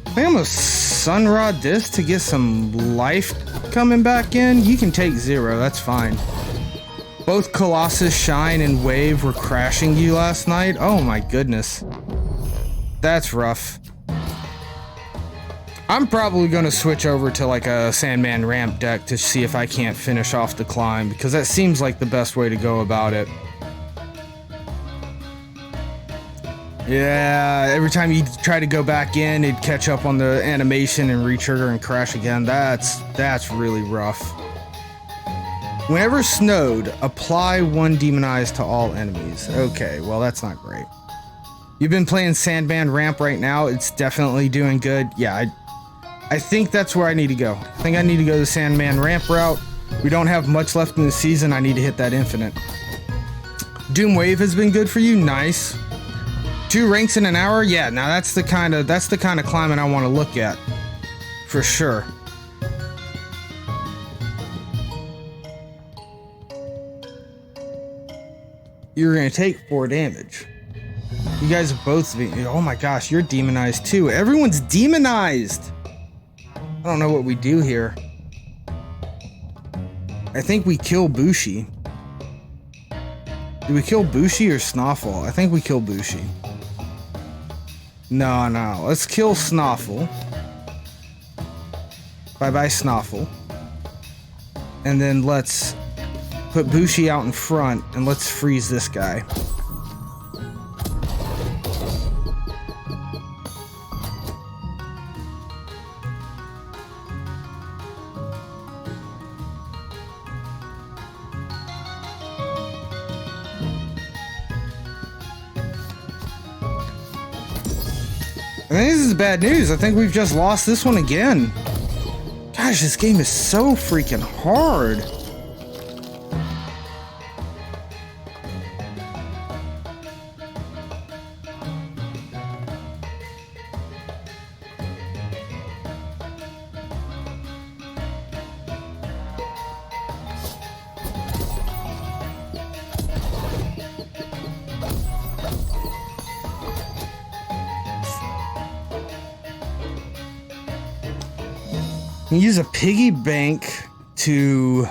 I think I'm gonna Sunrod this to get some life coming back in. You can take 0, that's fine. Both Colossus, Shine, and Wave were crashing you last night. Oh my goodness. That's rough. I'm probably gonna switch over to like a Sandman ramp deck to see if I can't finish off the climb, because that seems like the best way to go about it. Yeah, every time you try to go back in, it'd catch up on the animation and retrigger and crash again. That's really rough. Whenever snowed, apply 1 demonized to all enemies. Okay, well that's not great. You've been playing Sandman ramp right now. It's definitely doing good. Yeah, I think that's where I need to go. I think I need to go the Sandman ramp route. We don't have much left in the season. I need to hit that infinite. Doom Wave has been good for you. Nice. 2 ranks in an hour? Yeah, now that's the kind of climbing I want to look at. For sure. You're gonna take 4 damage. You guys have both been, oh my gosh, you're demonized too. Everyone's demonized. I don't know what we do here. I think we kill Bushi. Do we kill Bushi or Snoffle? I think we kill Bushi. No, let's kill Snoffle. Bye-bye, Snoffle. And then let's put Bushi out in front and let's freeze this guy. think this is bad news. I think we've just lost this one again. Gosh, this game is so freaking hard. Use a piggy bank to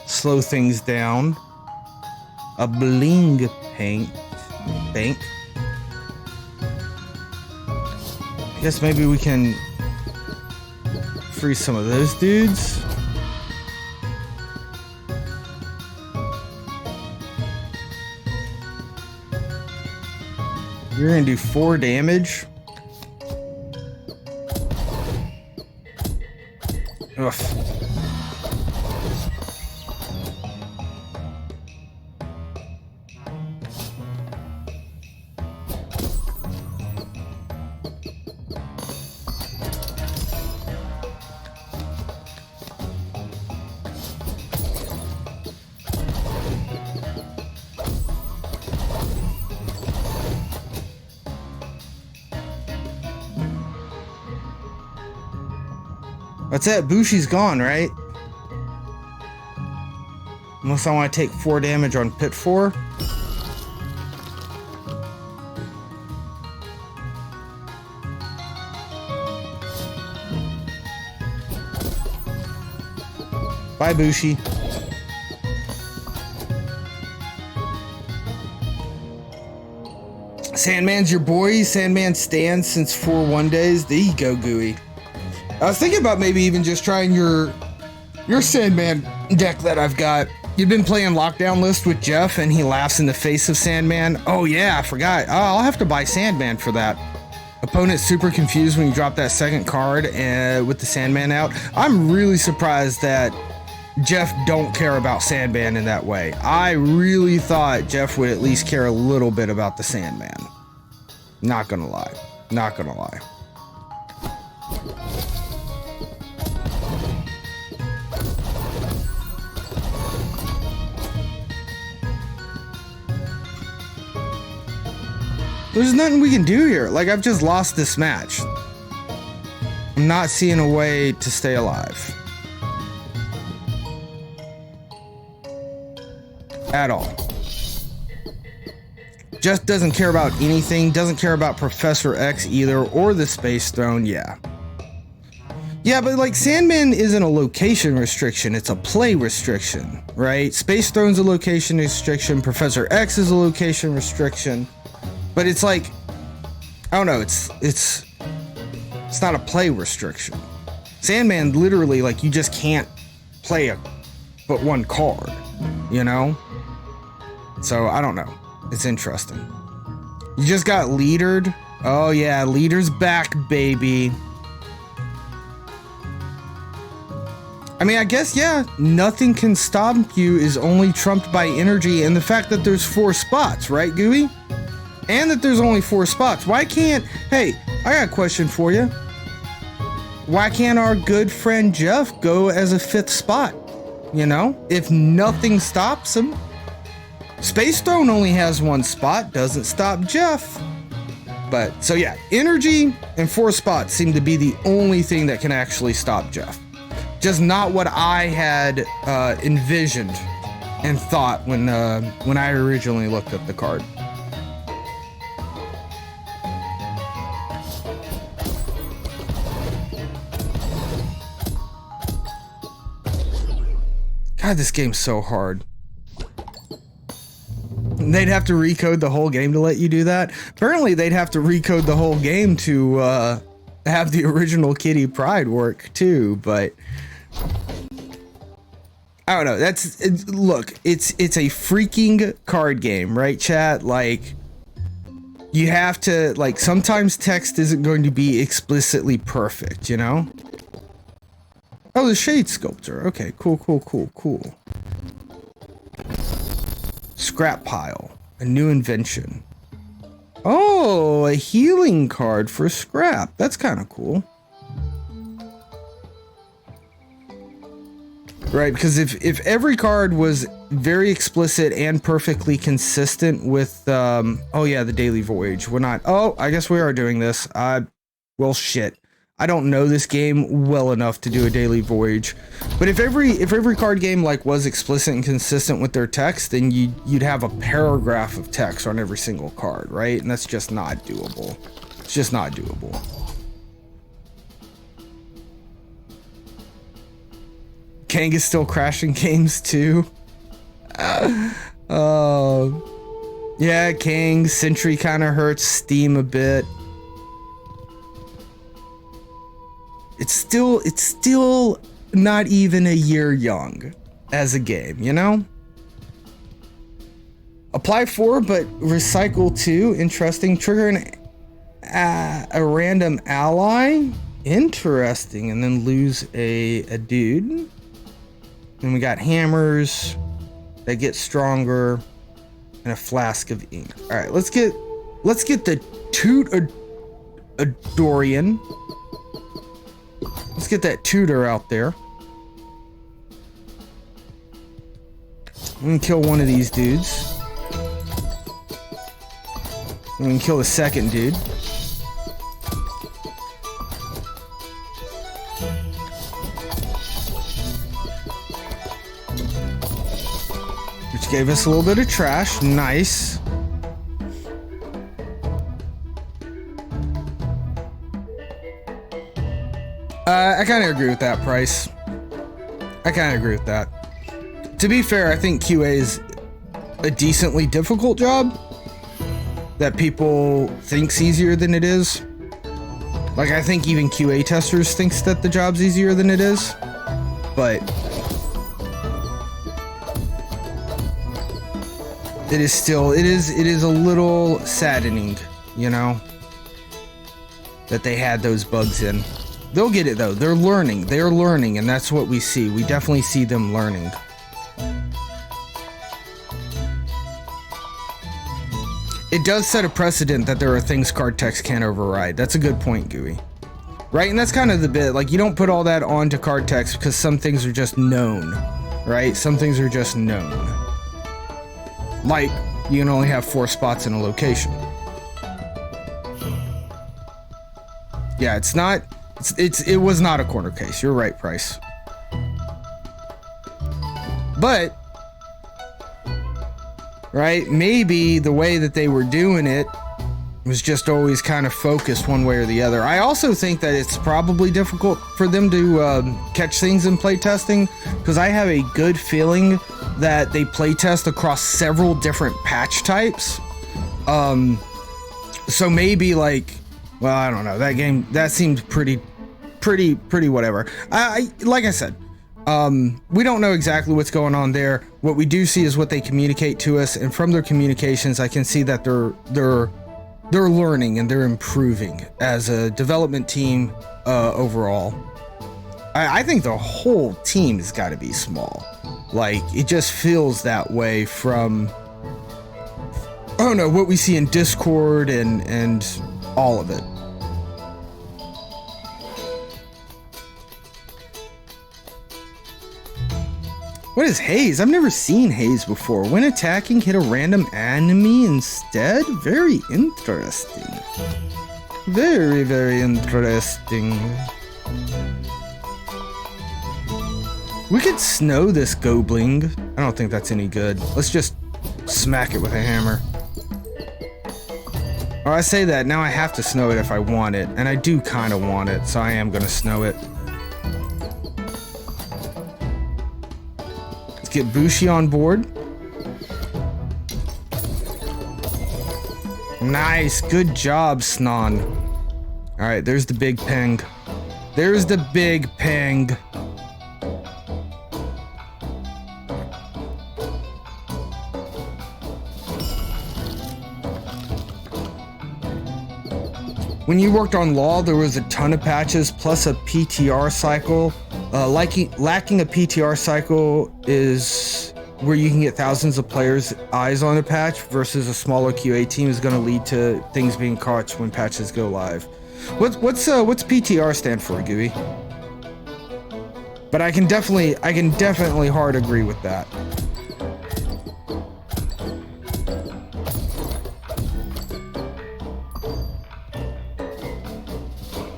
slow things down. A bling bank. I guess maybe we can free some of those dudes. You're gonna do 4 damage. Ugh. That's it. Bushi's gone, right? Unless I want to take 4 damage on Pit 4. Bye, Bushi. Sandman's your boy. Sandman stands since 4-1 days. There you go, Gooey. I was thinking about maybe even just trying your Sandman deck that I've got. You've been playing Lockdown List with Jeff, and he laughs in the face of Sandman. Oh yeah, I forgot. Oh, I'll have to buy Sandman for that. Opponent's super confused when you drop that second card with the Sandman out. I'm really surprised that Jeff don't care about Sandman in that way. I really thought Jeff would at least care a little bit about the Sandman. Not gonna lie. Not gonna lie. There's nothing we can do here. Like, I've just lost this match. I'm not seeing a way to stay alive. At all. Just doesn't care about anything. Doesn't care about Professor X either, or the Space Throne. Yeah. Yeah, but like, Sandman isn't a location restriction. It's a play restriction, right? Space Throne's a location restriction. Professor X is a location restriction. But it's like, I don't know, it's not a play restriction. Sandman, literally, like, you just can't play but one card, you know? So, I don't know. It's interesting. You just got leadered. Oh yeah, leader's back, baby. I mean, I guess, yeah, nothing can stop you is only trumped by energy and the fact that there's 4 spots, right, Gooey? And that there's only 4 spots. Why can't... Hey, I got a question for you. Why can't our good friend Jeff go as a 5th spot? You know? If nothing stops him. Space Throne only has 1 spot. Doesn't stop Jeff. But, so yeah. Energy and 4 spots seem to be the only thing that can actually stop Jeff. Just not what I had envisioned and thought when I originally looked at the card. God, this game's so hard. They'd have to recode the whole game to let you do that. Apparently, they'd have to recode the whole game to have the original Kitty Pryde work too. But I don't know. Look, it's a freaking card game, right, chat? Like, you have to, like, sometimes text isn't going to be explicitly perfect, you know? Oh, the Shade Sculptor. Okay, cool. Scrap pile. A new invention. Oh, a healing card for scrap. That's kind of cool. Right, because if every card was very explicit and perfectly consistent with, oh yeah, the daily voyage. We're not, oh, I guess we are doing this. Well, shit. I don't know this game well enough to do a daily voyage. But if every card game like was explicit and consistent with their text, then you'd have a paragraph of text on every single card, right? And that's just not doable. It's just not doable. Kang is still crashing games too. Yeah, Kang, Sentry kind of hurts Steam a bit. It's still not even a year young as a game, you know? Apply 4, but recycle 2. Interesting. Trigger a random ally. Interesting. And then lose a dude. And we got hammers that get stronger and a flask of ink. All right, let's get the Toot a Dorian. Let's get that tutor out there. I'm gonna kill one of these dudes. I'm gonna kill the second dude. Which gave us a little bit of trash. Nice. I kind of agree with that price. I kind of agree with that. To be fair, I think QA is a decently difficult job that people think's easier than it is. Like, I think even QA testers thinks that the job's easier than it is, but it is still, it is a little saddening, you know, that they had those bugs in. They'll get it though. They're learning, and that's what we see. We definitely see them learning. It does set a precedent that there are things card text can't override. That's a good point, Gooey. Right? And that's kind of the bit. Like, you don't put all that onto card text because some things are just known. Right? Some things are just known. Like, you can only have 4 spots in a location. Yeah, it's not... It was not a corner case. You're right, Price. But, right, maybe the way that they were doing it was just always kind of focused one way or the other. I also think that it's probably difficult for them to catch things in playtesting, because I have a good feeling that they playtest across several different patch types. So maybe like, well, I don't know. That game, that seemed pretty whatever. Like I said, we don't know exactly what's going on there. What we do see is what they communicate to us, and from their communications, I can see that they're learning and they're improving as a development team overall. I think the whole team has got to be small. Like, it just feels that way from, I don't know, what we see in Discord and all of it. What is Haze? I've never seen Haze before. When attacking, hit a random enemy instead? Very interesting. Very, very interesting. We could snow this Gobling. I don't think that's any good. Let's just smack it with a hammer. Oh, I say that, now I have to snow it if I want it. And I do kind of want it, so I am going to snow it. Let's get Bushi on board. Nice, good job, Snon. Alright, there's the big ping. There's the big ping. When you worked on Law, there was a ton of patches plus a PTR cycle. Lacking a PTR cycle is where you can get thousands of players' eyes on a patch versus a smaller QA team is going to lead to things being caught when patches go live. What's PTR stand for, Gooey? But I can definitely hard agree with that.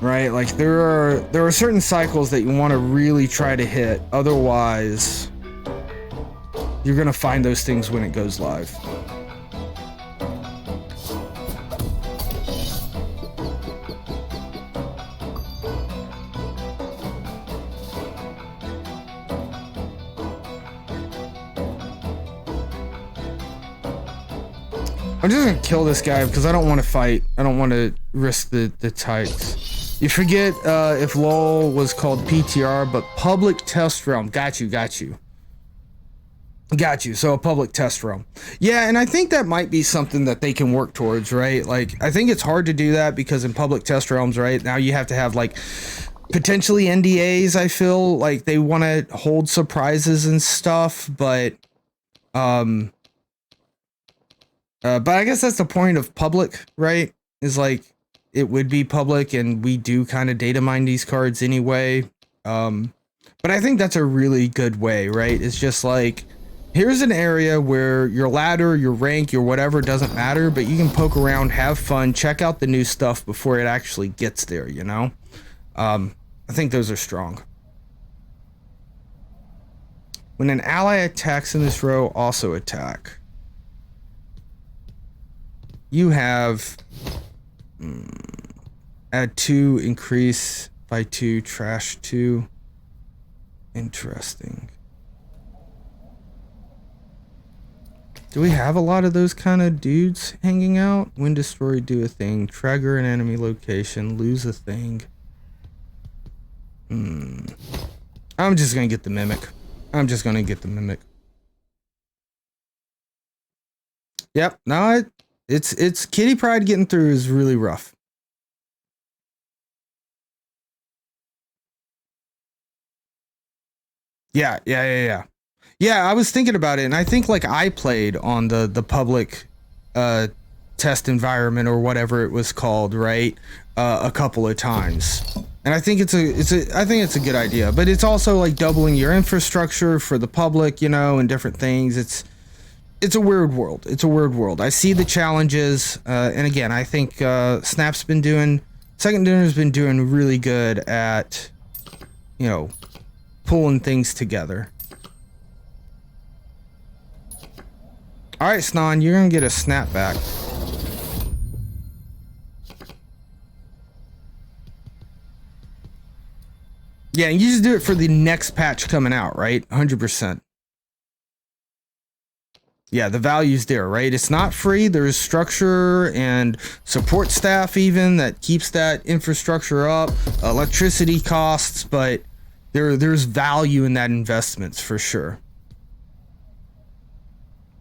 Right, like there are certain cycles that you want to really try to hit, otherwise you're gonna find those things when it goes live. I'm just gonna kill this guy because I don't want to fight. I don't want to risk the tights. You forget if LOL was called PTR, but public test realm. Got you. So a public test realm. Yeah, and I think that might be something that they can work towards, right? Like, I think it's hard to do that because in public test realms, right, now you have to have like potentially NDAs. I feel like they want to hold surprises and stuff, but I guess that's the point of public, right? Is like it would be public, and we do kind of data mine these cards anyway. But I think that's a really good way, right? It's just like, here's an area where your ladder, your rank, your whatever doesn't matter, but you can poke around, have fun, check out the new stuff before it actually gets there, you know? I think those are strong. When an ally attacks in this row, also attack. You have add 2, increase by 2, trash 2. Interesting. Do we have a lot of those kind of dudes hanging out? When destroyed, do a thing. Trigger an enemy location. Lose a thing. I'm just gonna get the mimic. Yep. No, it's Kitty Pryde getting through is really rough. Yeah. Yeah, I was thinking about it, and I think like I played on the public test environment or whatever it was called, right? A couple of times. And I think it's a good idea, but it's also like doubling your infrastructure for the public, you know, and different things. It's a weird world. I see the challenges, and again, I think Second Dinner's been doing really good at, you know, pulling things together. All right, Snon, you're gonna get a snapback. Yeah, and you just do it for the next patch coming out, right? 100%. Yeah, the value's there, right? It's not free. There's structure and support staff even that keeps that infrastructure up, electricity costs, but there's value in that investments for sure.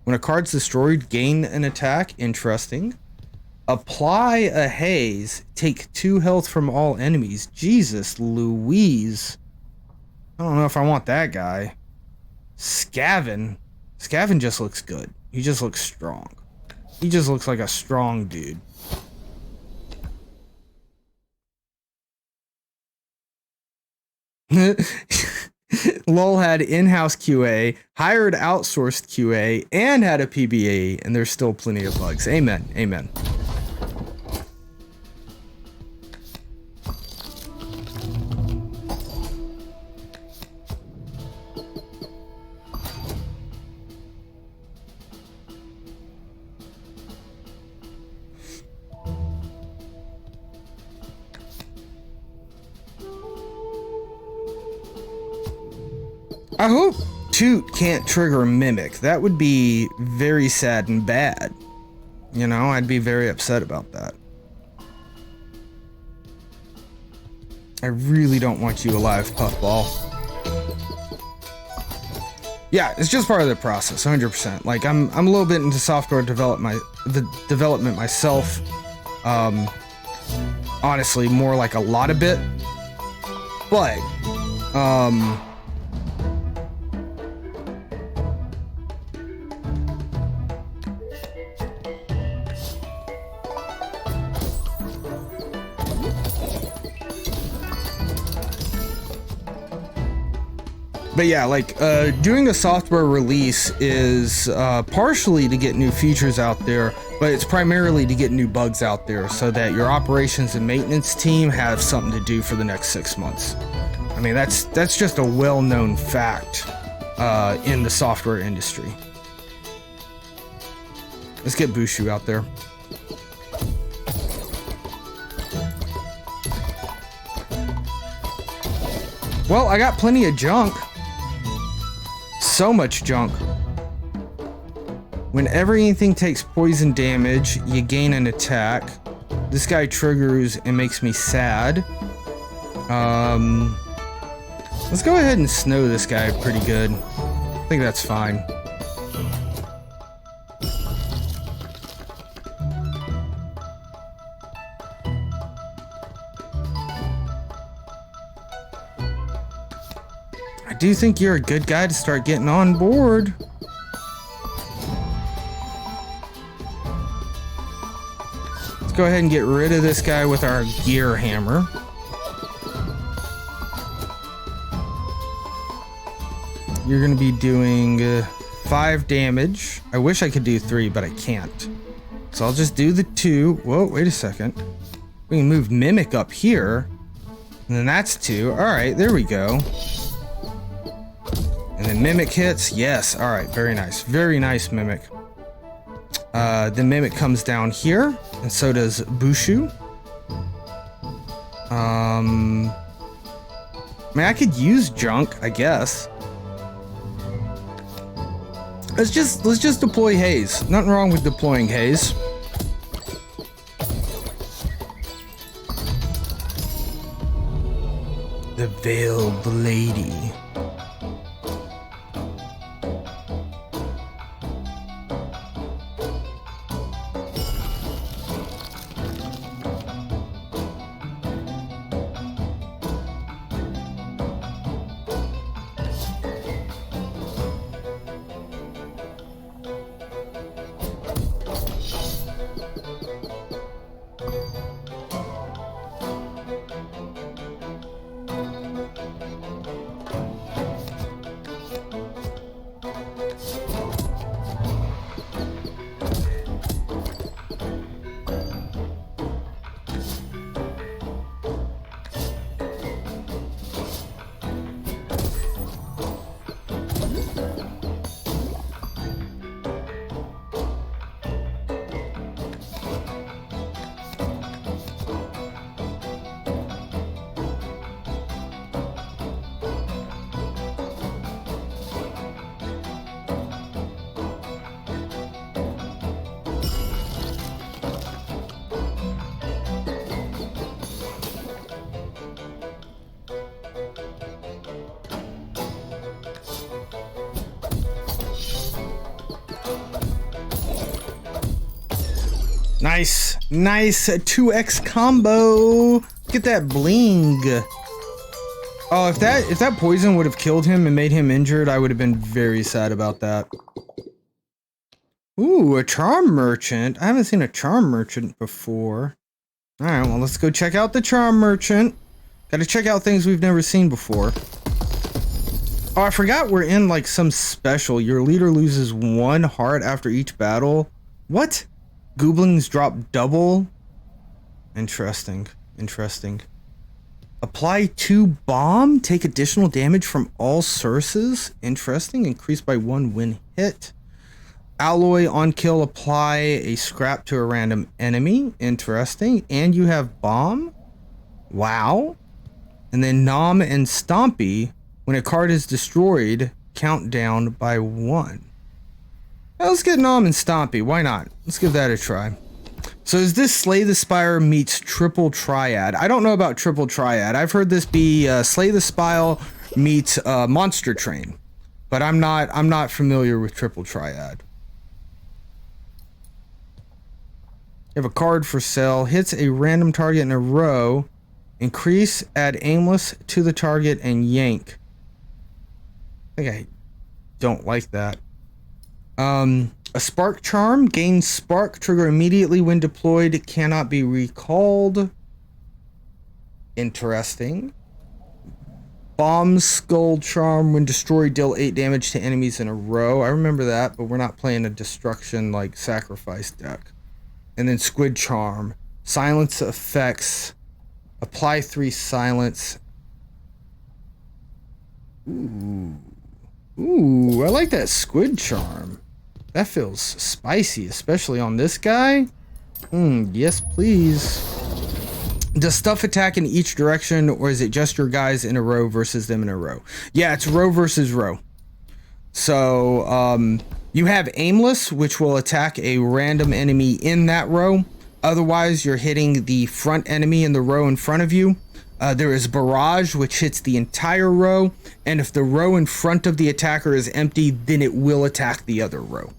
When a card's destroyed, gain an attack. Interesting. Apply a haze. Take 2 health from all enemies. Jesus Louise. I don't know if I want that guy. Skaven. Skaven just looks good. He just looks strong. He just looks like a strong dude. LOL had in-house QA, hired outsourced QA, and had a PBA, and there's still plenty of bugs. Amen. Amen. I hope Toot can't trigger Mimic. That would be very sad and bad. You know, I'd be very upset about that. I really don't want you alive, Puffball. Yeah, it's just part of the process, 100%. Like, I'm a little bit into software development myself. Honestly, more like a lot of bit. But, But yeah, like doing a software release is partially to get new features out there, but it's primarily to get new bugs out there so that your operations and maintenance team have something to do for the next 6 months. I mean, that's just a well-known fact in the software industry. Let's get Bushu out there. Well, I got plenty of junk. So much junk. Whenever anything takes poison damage, you gain an attack. This guy triggers and makes me sad. Let's go ahead and snow this guy pretty good. I think that's fine. I do think you're a good guy to start getting on board. Let's go ahead and get rid of this guy with our gear hammer. You're gonna be doing 5 damage. I wish I could do 3, but I can't. So I'll just do the 2. Whoa, wait a second. We can move Mimic up here. And then that's 2. All right, there we go. And then Mimic hits. Yes. All right. Very nice. Very nice, Mimic. The Mimic comes down here, and so does Bushu. I mean, I could use junk, I guess. Let's just deploy Haze. Nothing wrong with deploying Haze. The Veiled Lady. Nice, nice 2x combo. Get that bling. Oh, if that poison would have killed him and made him injured, I would have been very sad about that. Ooh, a charm merchant. I haven't seen a charm merchant before. All right, well, let's go check out the charm merchant. Gotta check out things we've never seen before. Oh, I forgot we're in like some special. Your leader loses 1 heart after each battle. What? Gooblings drop double. Interesting. Interesting. Apply 2 bomb. Take additional damage from all sources. Interesting. Increased by 1 when hit. Alloy on kill. Apply a scrap to a random enemy. Interesting. And you have bomb. Wow. And then Nom and Stompy. When a card is destroyed, count down by 1. Now let's get Nom and Stompy. Why not? Let's give that a try. So is this Slay the Spire meets Triple Triad? I don't know about Triple Triad. I've heard this be Slay the Spire meets Monster Train, but I'm not familiar with Triple Triad. You have a card for sale. Hits a random target in a row. Increase, add aimless to the target, and yank. I think I don't like that. A spark charm. Gain spark. Trigger immediately when deployed. Cannot be recalled. Interesting. Bomb Skull Charm. When destroyed, deal 8 damage to enemies in a row. I remember that, but we're not playing a destruction like sacrifice deck. And then Squid Charm. Silence effects. Apply 3 silence. Ooh, I like that Squid Charm. That feels spicy, especially on this guy. Yes, please. Does stuff attack in each direction, or is it just your guys in a row versus them in a row? Yeah, it's row versus row. So, you have Aimless, which will attack a random enemy in that row. Otherwise, you're hitting the front enemy in the row in front of you. There is Barrage, which hits the entire row. And if the row in front of the attacker is empty, then it will attack the other row.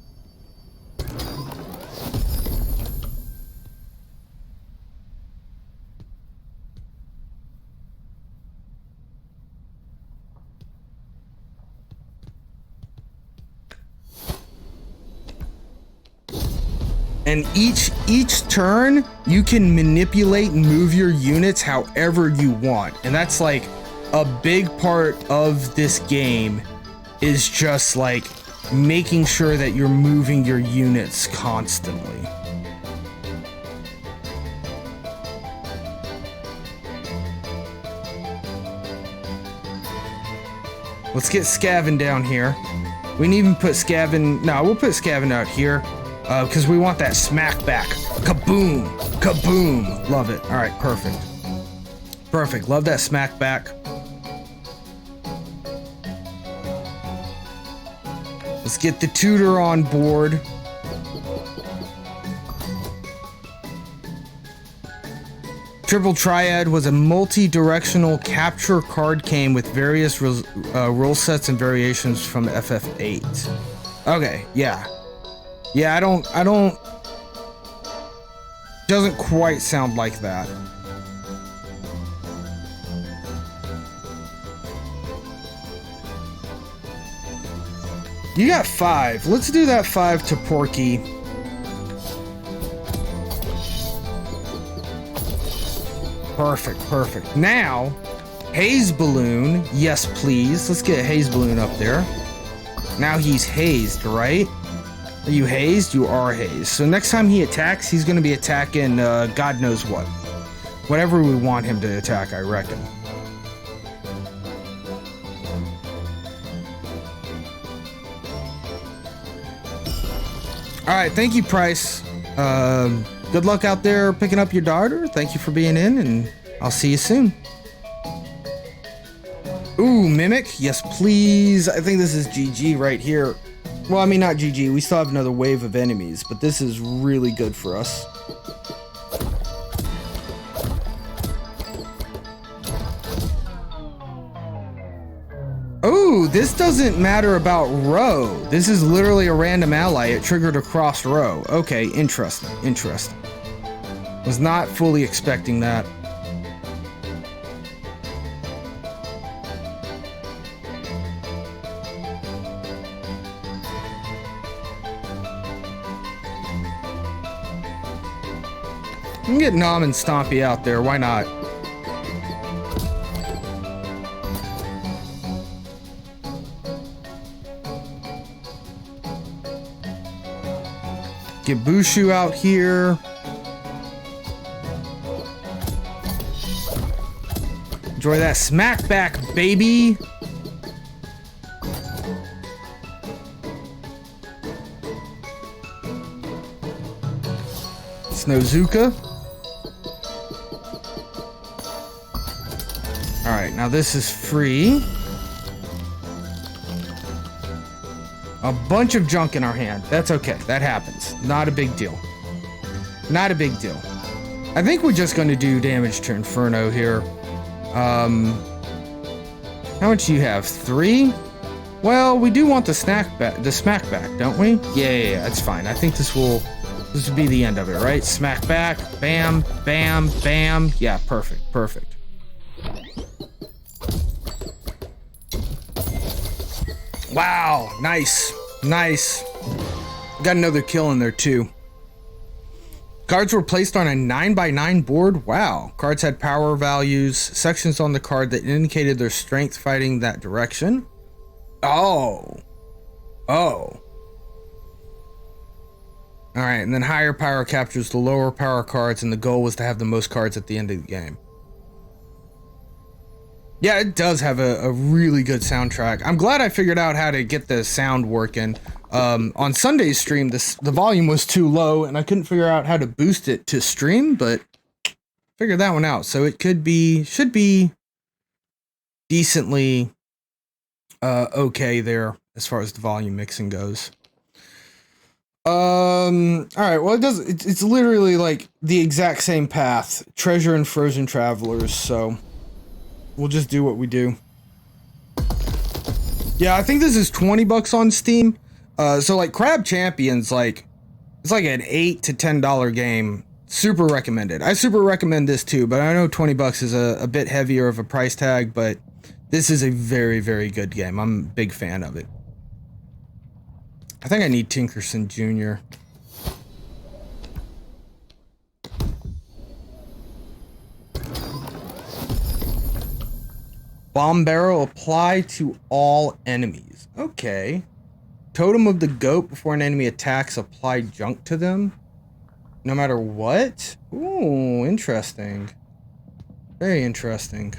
And each turn, you can manipulate and move your units however you want. And that's like a big part of this game, is just like making sure that you're moving your units constantly. Let's get Skaven down here. We can even put Skaven, no, we'll put Skaven out here. Because we want that smack back. Kaboom! Kaboom! Love it. Alright, perfect. Perfect. Love that smack back. Let's get the tutor on board. Triple Triad was a multi-directional capture card game with various rule sets and variations from FF8. Okay, yeah. Yeah, I don't, doesn't quite sound like that. You got 5. Let's do that 5 to Porky. Perfect, perfect. Now, Haze Balloon. Yes, please. Let's get Haze Balloon up there. Now he's hazed, right? Are you hazed? You are hazed. So next time he attacks, he's going to be attacking God knows what. Whatever we want him to attack, I reckon. Alright, thank you, Price. Good luck out there picking up your daughter. Thank you for being in, and I'll see you soon. Ooh, Mimic. Yes, please. I think this is GG right here. Well, I mean, not GG. We still have another wave of enemies, but this is really good for us. Ooh, this doesn't matter about row. This is literally a random ally. It triggered across row. Okay, interesting. Interesting. Was not fully expecting that. We can get Nom and Stompy out there, why not? Get Bushu out here. Enjoy that smack back, baby! Snozuka. Alright, now this is free. A bunch of junk in our hand. That's okay. That happens. Not a big deal. Not a big deal. I think we're just going to do damage to Inferno here. How much do you have? 3? Well, we do want the smack back, don't we? Yeah, that's fine. I think this will be the end of it, right? Smack back. Bam, bam, bam. Yeah, perfect, perfect. Wow, nice, nice. Got another kill in there too. Cards were placed on a 9x9 board. Wow. Cards had power values, sections on the card that indicated their strength fighting that direction. Oh. Oh. Alright, and then higher power captures the lower power cards, and the goal was to have the most cards at the end of the game. Yeah, it does have a really good soundtrack. I'm glad I figured out how to get the sound working. On Sunday's stream, the volume was too low, and I couldn't figure out how to boost it to stream, but figured that one out. So it should be decently okay there as far as the volume mixing goes. All right, well, it's literally like the exact same path, Treasure and Frozen Travelers, so we'll just do what we do. Yeah, I think this is $20 on Steam. So like Crab Champions, like it's like an $8 to $10 game. Super recommended. I super recommend this too, but I know $20 is a bit heavier of a price tag, but this is a very, very good game. I'm a big fan of it. I think I need Tinkerson Jr. Bomb barrel apply to all enemies. Okay. Totem of the goat before an enemy attacks, apply junk to them. No matter what? Ooh, interesting. Very interesting.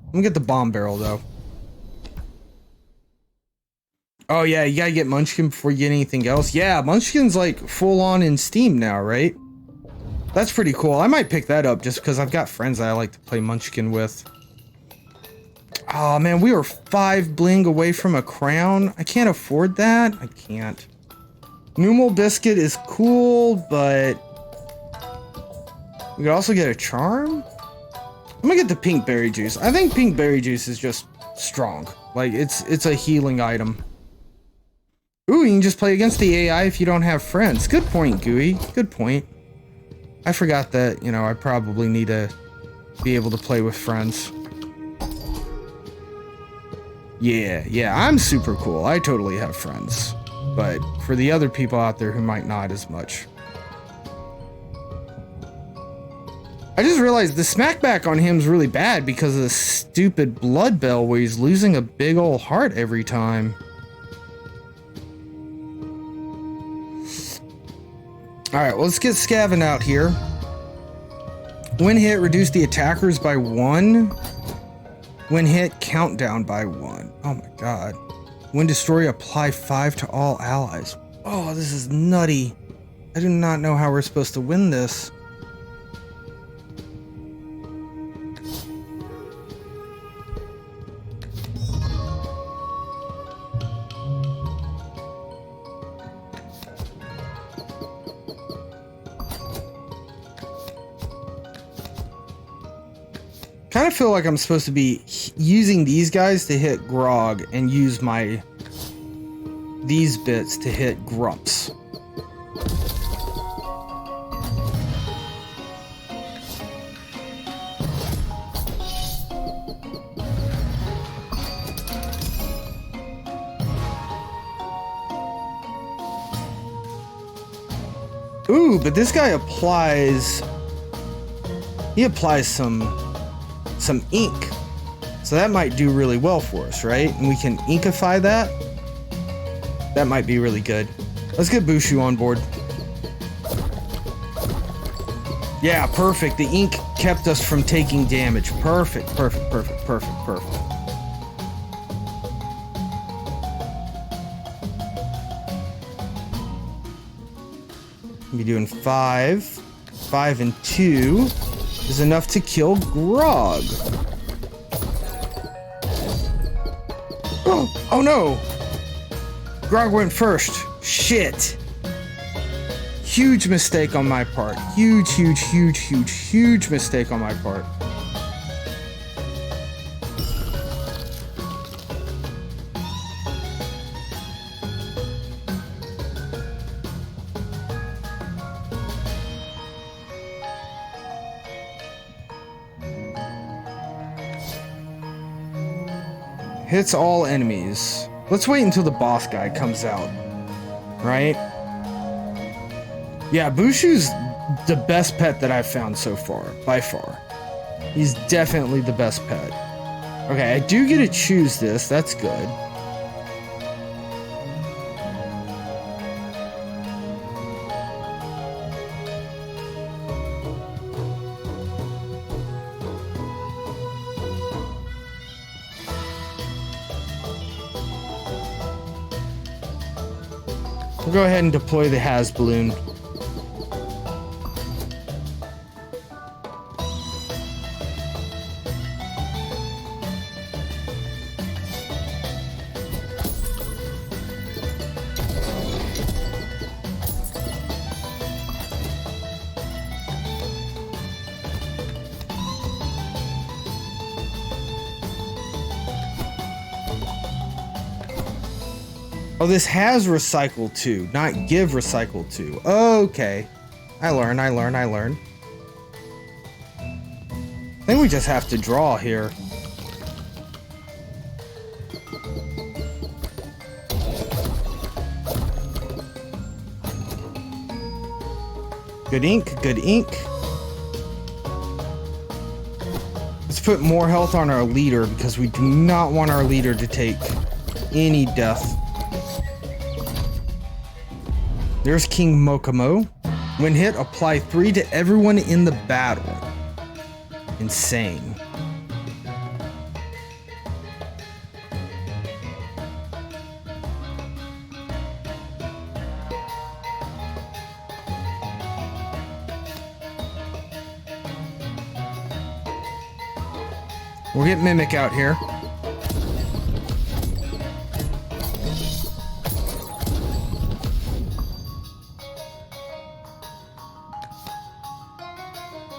Let me get the bomb barrel though. Oh yeah, you gotta get Munchkin before you get anything else. Yeah, Munchkin's like full on in Steam now, right? That's pretty cool. I might pick that up just because I've got friends that I like to play Munchkin with. Oh man, we were 5 bling away from a crown. I can't afford that. I can't. Numal Biscuit is cool, but we could also get a charm. I'm gonna get the pink berry juice. I think pink berry juice is just strong. Like it's a healing item. Ooh, you can just play against the AI if you don't have friends. Good point, Gooey. Good point. I forgot that, you know, I probably need to be able to play with friends. Yeah, I'm super cool. I totally have friends. But for the other people out there who might not as much. I just realized the smackback on him is really bad because of the stupid blood bell where he's losing a big old heart every time. Alright, well, let's get Scavin out here. When hit, reduce the attackers by 1. When hit, countdown by 1. Oh my god. When destroy, apply 5 to all allies. Oh, this is nutty. I do not know how we're supposed to win this. Kind of feel like I'm supposed to be using these guys to hit Grog and use these bits to hit Grumps. Ooh, but this guy applies... He applies some ink. So that might do really well for us, right? And we can inkify that. That might be really good. Let's get Bushu on board. Yeah, perfect. The ink kept us from taking damage. Perfect. We're doing 5. 5 and 2 is enough to kill Grog. Oh no! Grog went first. Shit. Huge mistake on my part. Huge mistake on my part. Hits all enemies. Let's wait until the boss guy comes out. Right? Yeah, Bushu's the best pet that I've found so far, by far. He's definitely the best pet. Okay, I do get to choose this. That's good. We'll go ahead and deploy the Hasballoon. Oh, this has recycle to, not give recycle to. Okay. I learn. I think we just have to draw here. Good ink, good ink. Let's put more health on our leader because we do not want our leader to take any death. There's King Mokomo. When hit, apply 3 to everyone in the battle. Insane. We'll get Mimic out here.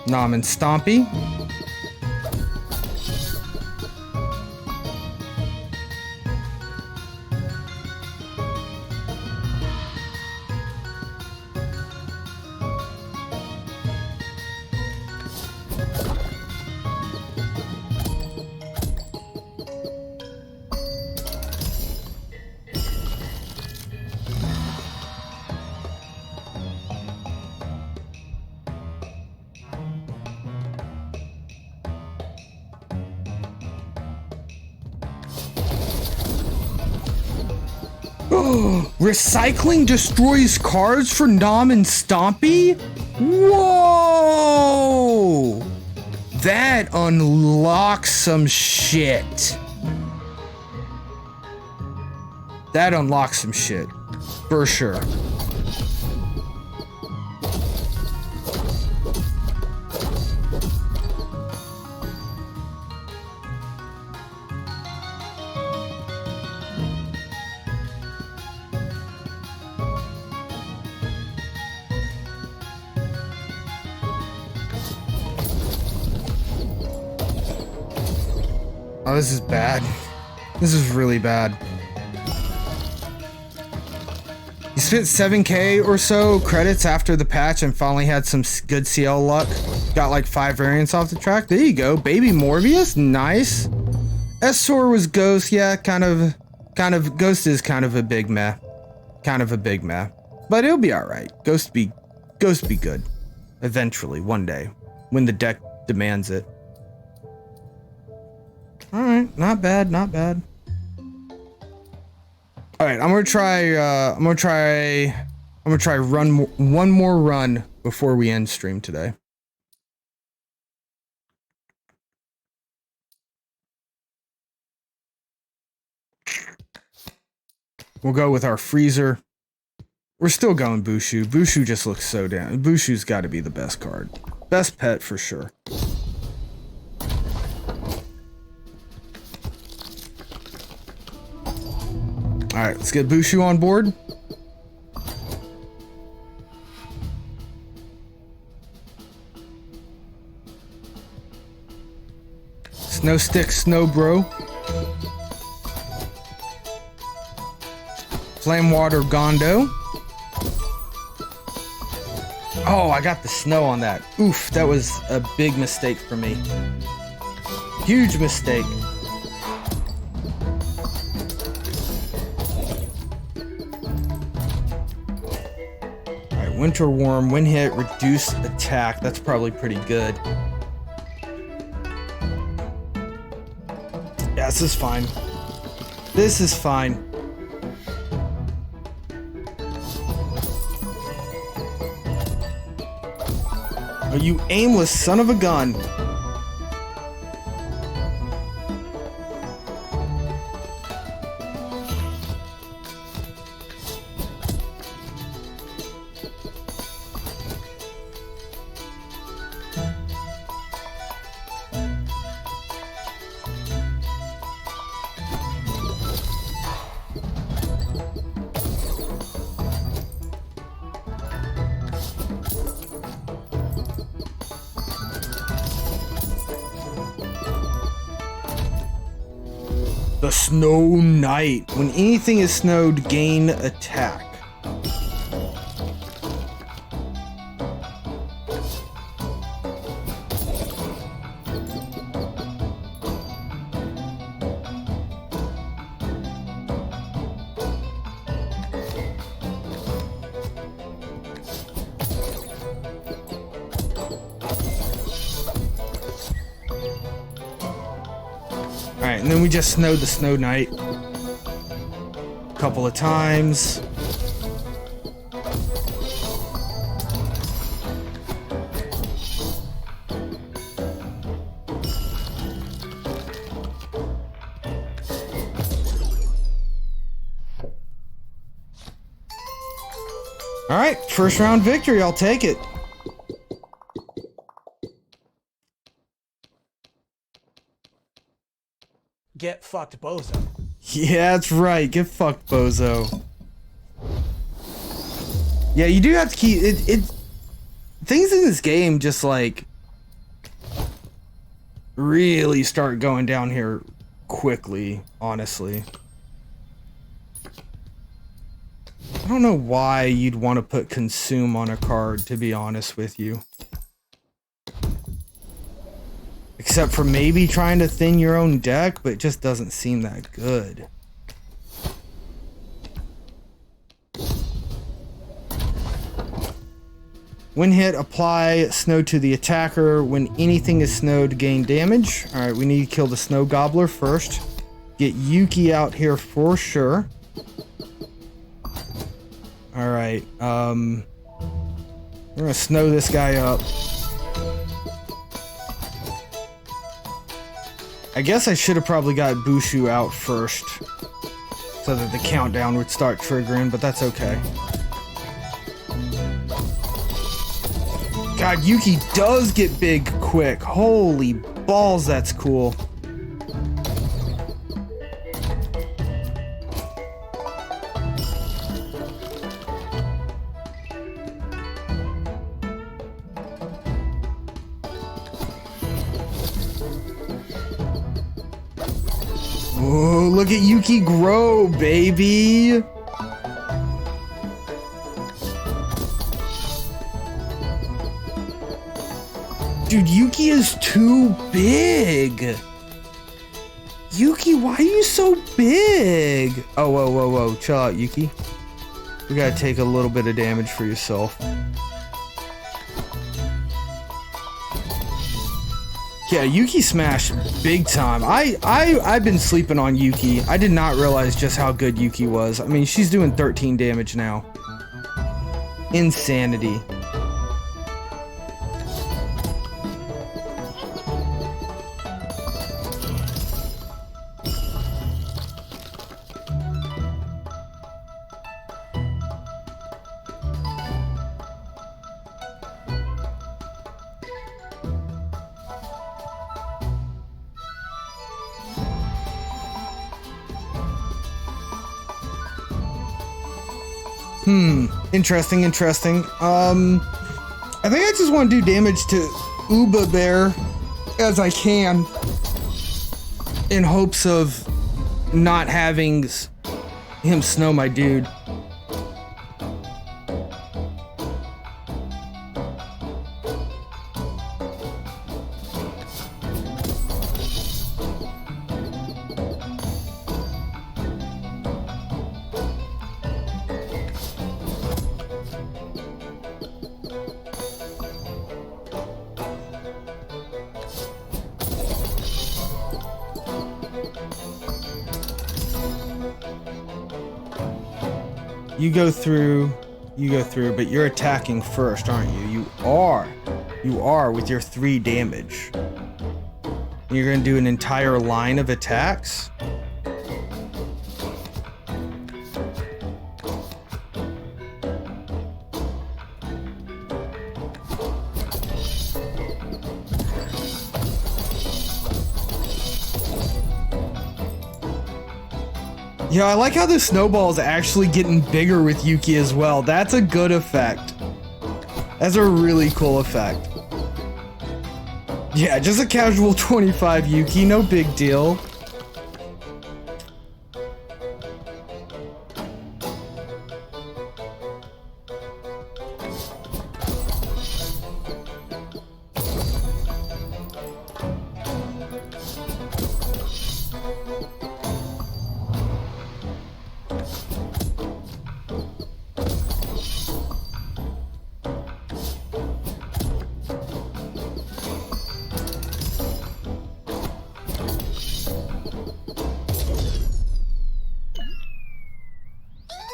Nom and Stompy. Recycling destroys cards for Nom and Stompy? Whoa! That unlocks some shit. That unlocks some shit. For sure. Oh, this is bad. This is really bad. You spent 7K or so credits after the patch and finally had some good CL luck. Got like 5 variants off the track. There you go. Baby Morbius. Nice. S-Sor was Ghost. Yeah, kind of. Ghost is kind of a big meh. Kind of a big meh. But it'll be alright. Ghost be good. Eventually, one day. When the deck demands it. Alright, not bad. Alright, I'm gonna try one more run before we end stream today. We'll go with our freezer. We're still going Bushu. Bushu just looks so damn. Bushu's got to be the best card. Best pet for sure. Alright, let's get Bushu on board. Snow Stick, Snow Bro. Flame Water Gondo. Oh, I got the snow on that. Oof, that was a big mistake for me. Huge mistake. Winter Worm, when hit, reduce attack. That's probably pretty good. Yeah, this is fine. This is fine. Oh, you aimless son of a gun. The Snow Knight. When anything is snowed, gain attack. Alright, and then we just snowed the Snow Knight a couple of times. Alright, first round victory, I'll take it. Get fucked, bozo. Yeah, that's right. Get fucked, bozo. Yeah, you do have to keep it. Things in this game just like really start going down here quickly, honestly. I don't know why you'd want to put consume on a card, to be honest with you. Except for maybe trying to thin your own deck, but it just doesn't seem that good. When hit, apply snow to the attacker. When anything is snowed, gain damage. Alright, we need to kill the Snow Gobbler first. Get Yuki out here for sure. Alright, we're gonna snow this guy up. I guess I should have probably got Bushu out first so that the countdown would start triggering, but that's okay. God, Yuki does get big quick. Holy balls, that's cool. Oh, look at Yuki grow, baby! Dude, Yuki is too big! Yuki, why are you so big? Oh, whoa, whoa, whoa. Chill out, Yuki. You gotta take a little bit of damage for yourself. Yeah, Yuki smashed big time. I've been sleeping on Yuki. I did not realize just how good Yuki was. I mean, she's doing 13 damage now. Insanity. Interesting, interesting. I think I just want to do damage to Uba Bear as I can in hopes of not having him snow my dude. You go through, but you're attacking first, aren't you? You are with your 3 damage. You're gonna do an entire line of attacks? Yeah, I like how the snowball's actually getting bigger with Yuki as well. That's a good effect. That's a really cool effect. Yeah, just a casual 25 Yuki, no big deal.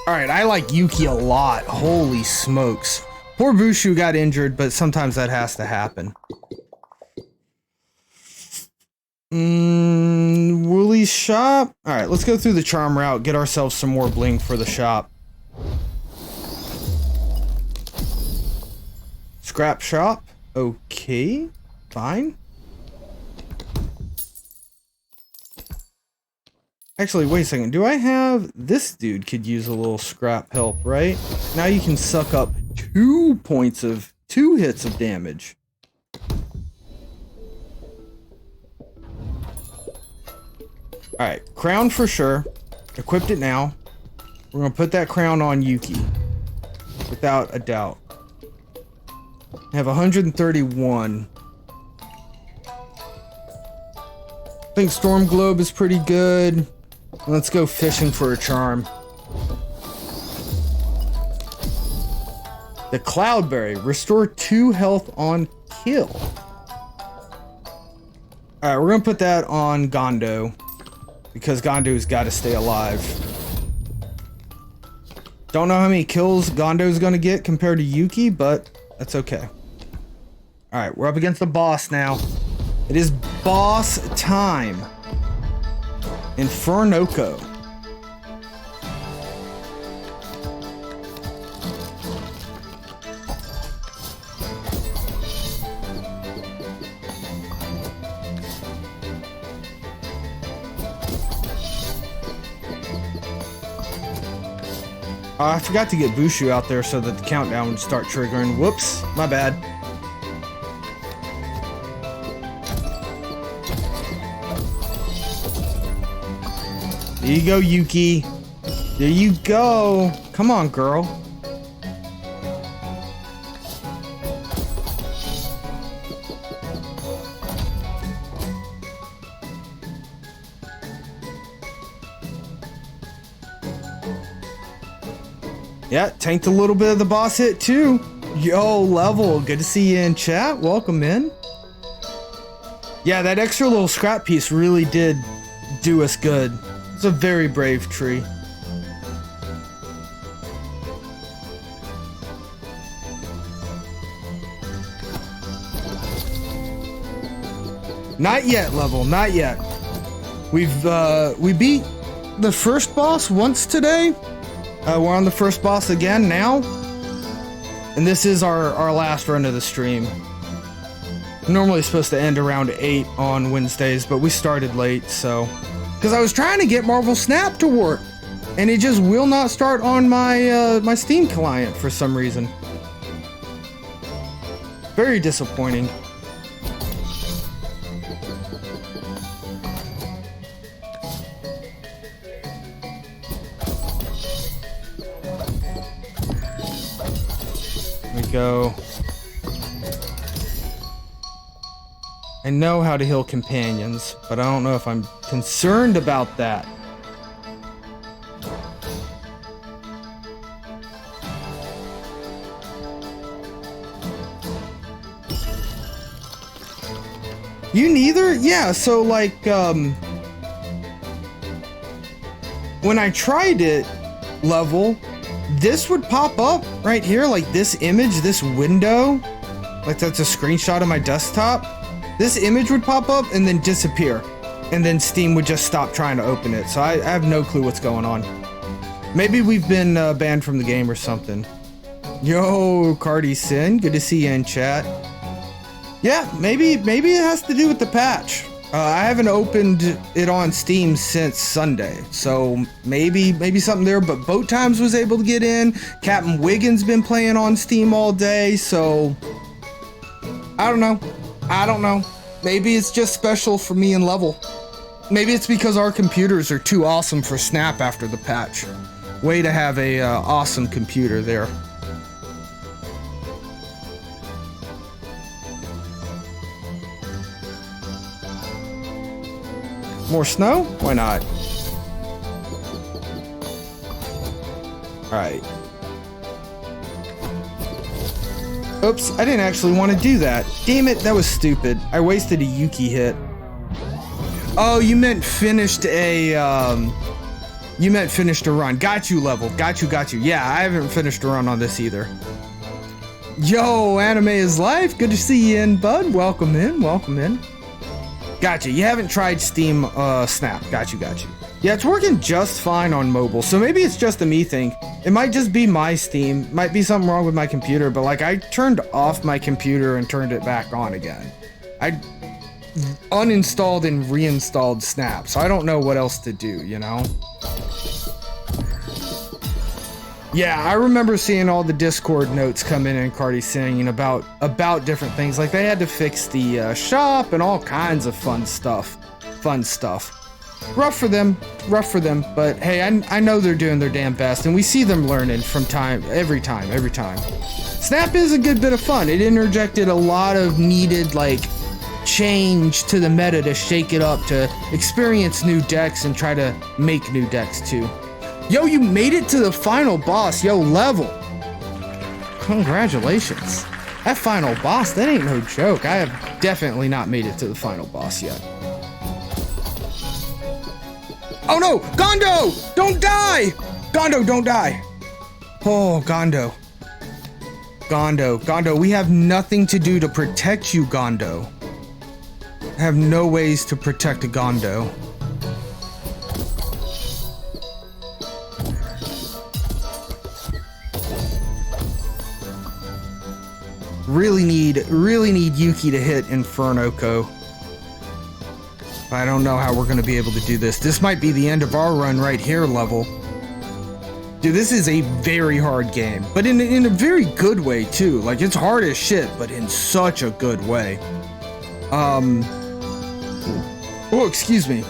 Alright, I like Yuki a lot. Holy smokes. Poor Bushu got injured, but sometimes that has to happen. Woolie's shop? Alright, let's go through the charm route, get ourselves some more bling for the shop. Scrap shop? Okay, fine. Actually, wait a second. Do I have... This dude could use a little scrap help, right? Now you can suck up 2 hits of damage. Alright, crown for sure. Equipped it now. We're gonna put that crown on Yuki. Without a doubt. I have 131. I think Storm Globe is pretty good. Let's go fishing for a charm. The Cloudberry. Restore 2 health on kill. Alright, we're gonna put that on Gondo. Because Gondo's gotta stay alive. Don't know how many kills Gondo's gonna get compared to Yuki, but that's okay. Alright, we're up against the boss now. It is boss time. Infernoco. I forgot to get Bushu out there so that the countdown would start triggering. Whoops, my bad. There you go, Yuki. There you go. Come on, girl. Yeah, tanked a little bit of the boss hit too. Yo, Level, good to see you in chat. Welcome in. Yeah, that extra little scrap piece really did do us good. It's a very brave tree. Not yet, Level, not yet. We beat the first boss once today. We're on the first boss again now. And this is our last run of the stream. Normally supposed to end around 8 on Wednesdays, but we started late, so... Because I was trying to get Marvel Snap to work, and it just will not start on my my Steam client for some reason. Very disappointing. There we go. I know how to heal companions, but I don't know if I'm concerned about that. You neither? Yeah, so like, when I tried it, Level, this would pop up right here, like this image, this window, like that's a screenshot of my desktop. This image would pop up and then disappear, and then Steam would just stop trying to open it. So I have no clue what's going on. Maybe we've been banned from the game or something. Yo, Cardi Sin, good to see you in chat. Yeah, maybe it has to do with the patch. I haven't opened it on Steam since Sunday, so maybe something there. But Boat Times was able to get in. Captain Wiggins been playing on Steam all day, so I don't know. Maybe it's just special for me and Level. Maybe it's because our computers are too awesome for Snap after the patch. Way to have a awesome computer there. More snow? Why not? Alright. Oops, I didn't actually want to do that. Damn it, that was stupid. I wasted a Yuki hit. Oh, you meant finished a, you meant finished a run. Got you, Level. Got you. Yeah, I haven't finished a run on this either. Yo, Anime is Life. Good to see you in, bud. Welcome in. Gotcha. You haven't tried Steam Snap. Got you. Yeah, it's working just fine on mobile, so maybe it's just a me thing. It might just be my Steam. Might be something wrong with my computer, but like I turned off my computer and turned it back on again. I uninstalled and reinstalled Snap, so I don't know what else to do, you know? Yeah, I remember seeing all the Discord notes come in and Cardi saying about different things. Like they had to fix the shop and all kinds of fun stuff. Rough for them, but hey, I know they're doing their damn best, and we see them learning from every time. Snap is a good bit of fun. It interjected a lot of needed, like, change to the meta to shake it up, to experience new decks and try to make new decks too. Yo, you made it to the final boss. Yo, Level. Congratulations. That final boss, that ain't no joke. I have definitely not made it to the final boss yet. Oh no, Gondo, don't die. Gondo, don't die. Oh, Gondo, we have nothing to do to protect you, Gondo. I have no ways to protect a Gondo. Really need Yuki to hit Inferno-ko. I don't know how we're gonna be able to do this. This might be the end of our run right here, Level. Dude, this is a very hard game, but in a very good way too. Like, it's hard as shit, but in such a good way. Oh, excuse me.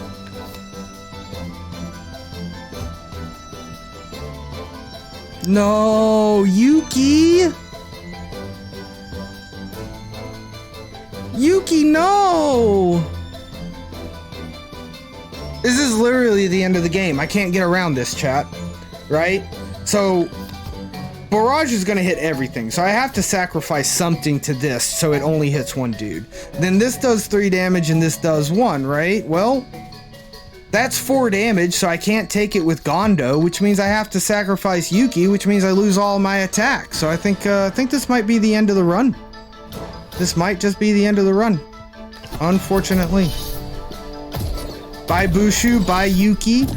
No, Yuki! Yuki, no! This is literally the end of the game. I can't get around this, chat. Right? So, Barrage is gonna hit everything, so I have to sacrifice something to this so it only hits one dude. Then this does 3 damage and this does 1, right? Well, that's 4 damage, so I can't take it with Gondo, which means I have to sacrifice Yuki, which means I lose all my attacks. So I think this might be the end of the run. This might just be the end of the run, unfortunately. Bye Bushu, bye Yuki.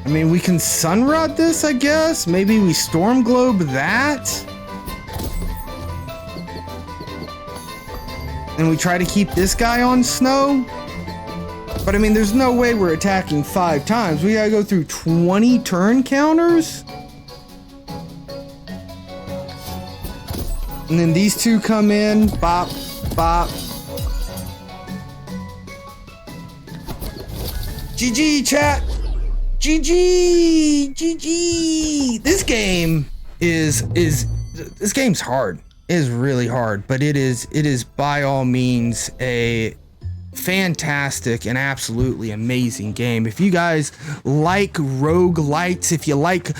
I mean, we can Sunrod this, I guess. Maybe we Storm Globe that. And we try to keep this guy on snow. But I mean, there's no way we're attacking 5 times. We gotta go through 20 turn counters. And then these two come in. Bop, bop. GG, chat. GG. This game this game's hard. It is really hard, but it is by all means a fantastic and absolutely amazing game. If you guys like roguelites, if you like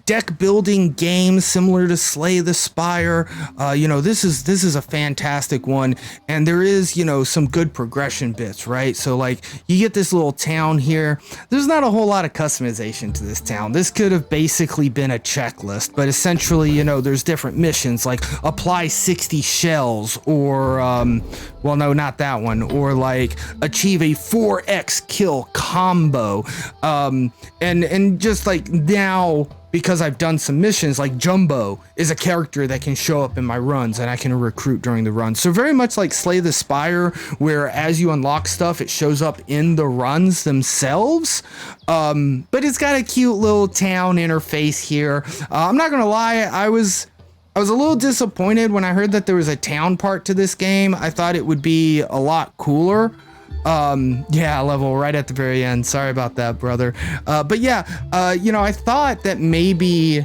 deck building games similar to Slay the Spire, you know, this is a fantastic one. And there is, you know, some good progression bits, right? So like you get this little town here. There's not a whole lot of customization to this town. This could have basically been a checklist, but essentially, you know, there's different missions like apply 60 shells, or well, no, not that one, or like achieve a 4x kill combo, and just like now, because I've done some missions, like Jumbo is a character that can show up in my runs and I can recruit during the run. So very much like Slay the Spire, where as you unlock stuff, it shows up in the runs themselves. But it's got a cute little town interface here. I'm not gonna lie, I was a little disappointed when I heard that there was a town part to this game. I thought it would be a lot cooler. Yeah, level right at the very end. Sorry about that, brother. But yeah, you know, I thought that maybe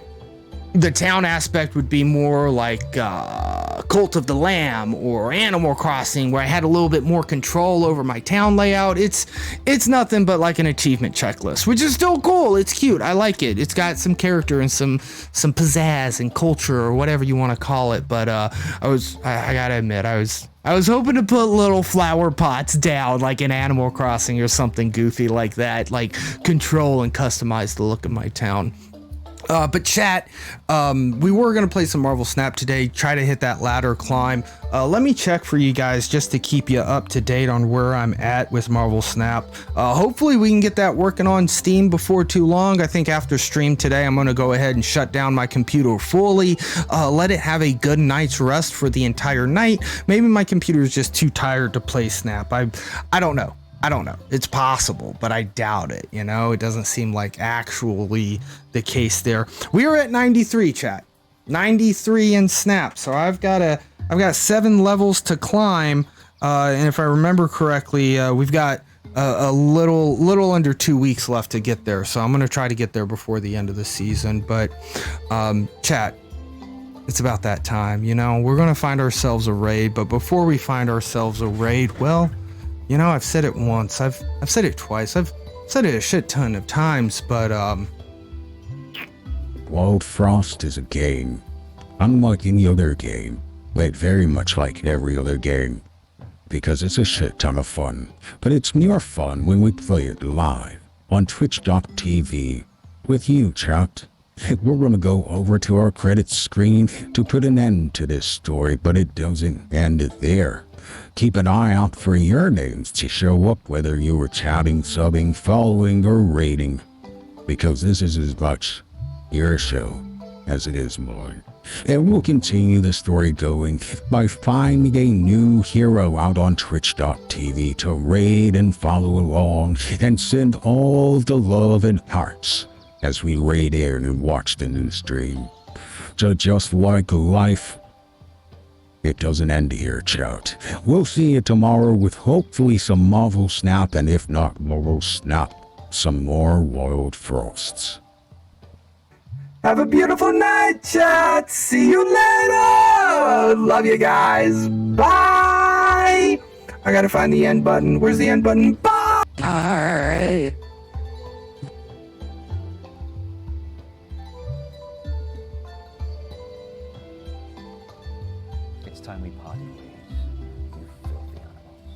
the town aspect would be more like Cult of the Lamb or Animal Crossing, where I had a little bit more control over my town layout. It's nothing but like an achievement checklist, which is still cool. It's cute. I like it. It's got some character and some pizzazz and culture, or whatever you want to call it. But I gotta admit, I was hoping to put little flower pots down like in Animal Crossing or something goofy like that, like control and customize the look of my town. But chat, we were going to play some Marvel Snap today, try to hit that ladder climb. Let me check for you guys just to keep you up to date on where I'm at with Marvel Snap. Hopefully we can get that working on Steam before too long. I think after stream today, I'm going to go ahead and shut down my computer fully, let it have a good night's rest for the entire night. Maybe my computer is just too tired to play Snap. I don't know. It's possible, but I doubt it. You know, it doesn't seem like actually the case there. We are at 93, chat. 93 in Snap. So I've got 7 levels to climb. And if I remember correctly, we've got a little under 2 weeks left to get there. So I'm going to try to get there before the end of the season. But chat, it's about that time. You know, we're going to find ourselves a raid. But before we find ourselves a raid, well, you know, I've said it once, I've said it twice, I've said it a shit ton of times, but Wild Frost is a game, unlike any other game, but very much like every other game, because it's a shit ton of fun, but it's more fun when we play it live on twitch.tv with you, chat. We're gonna go over to our credits screen to put an end to this story, but it doesn't end there. Keep an eye out for your names to show up, whether you were chatting, subbing, following, or rating, because this is as much your show as it is mine. And we'll continue the story going by finding a new hero out on twitch.tv to raid and follow along and send all the love and hearts as we raid in and watch the new stream. So just like life, it doesn't end here, chat. We'll see you tomorrow with hopefully some Marvel Snap, and if not Marvel Snap, some more Wild Frosts. Have a beautiful night, chat. See you later. Love you guys. Bye. I gotta find the end button. Where's the end button? Bye. Bye. It's time we parted ways, you filthy animals.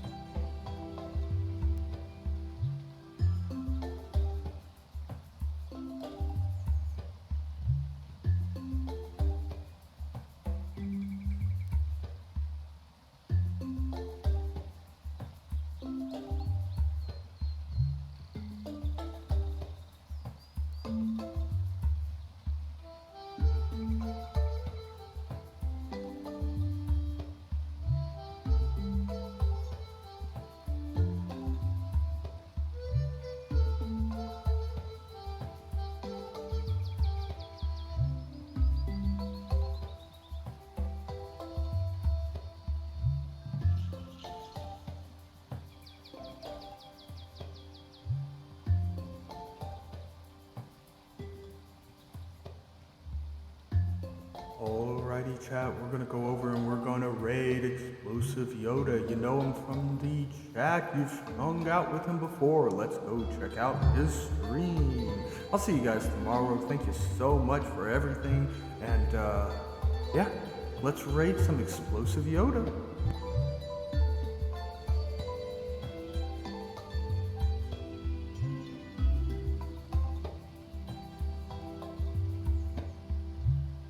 chat, we're gonna go over and we're gonna raid Explosive Yoda. You know him from the chat. You've hung out with him before. Let's go check out his stream. I'll see you guys tomorrow. Thank you so much for everything. And yeah, let's raid some Explosive Yoda.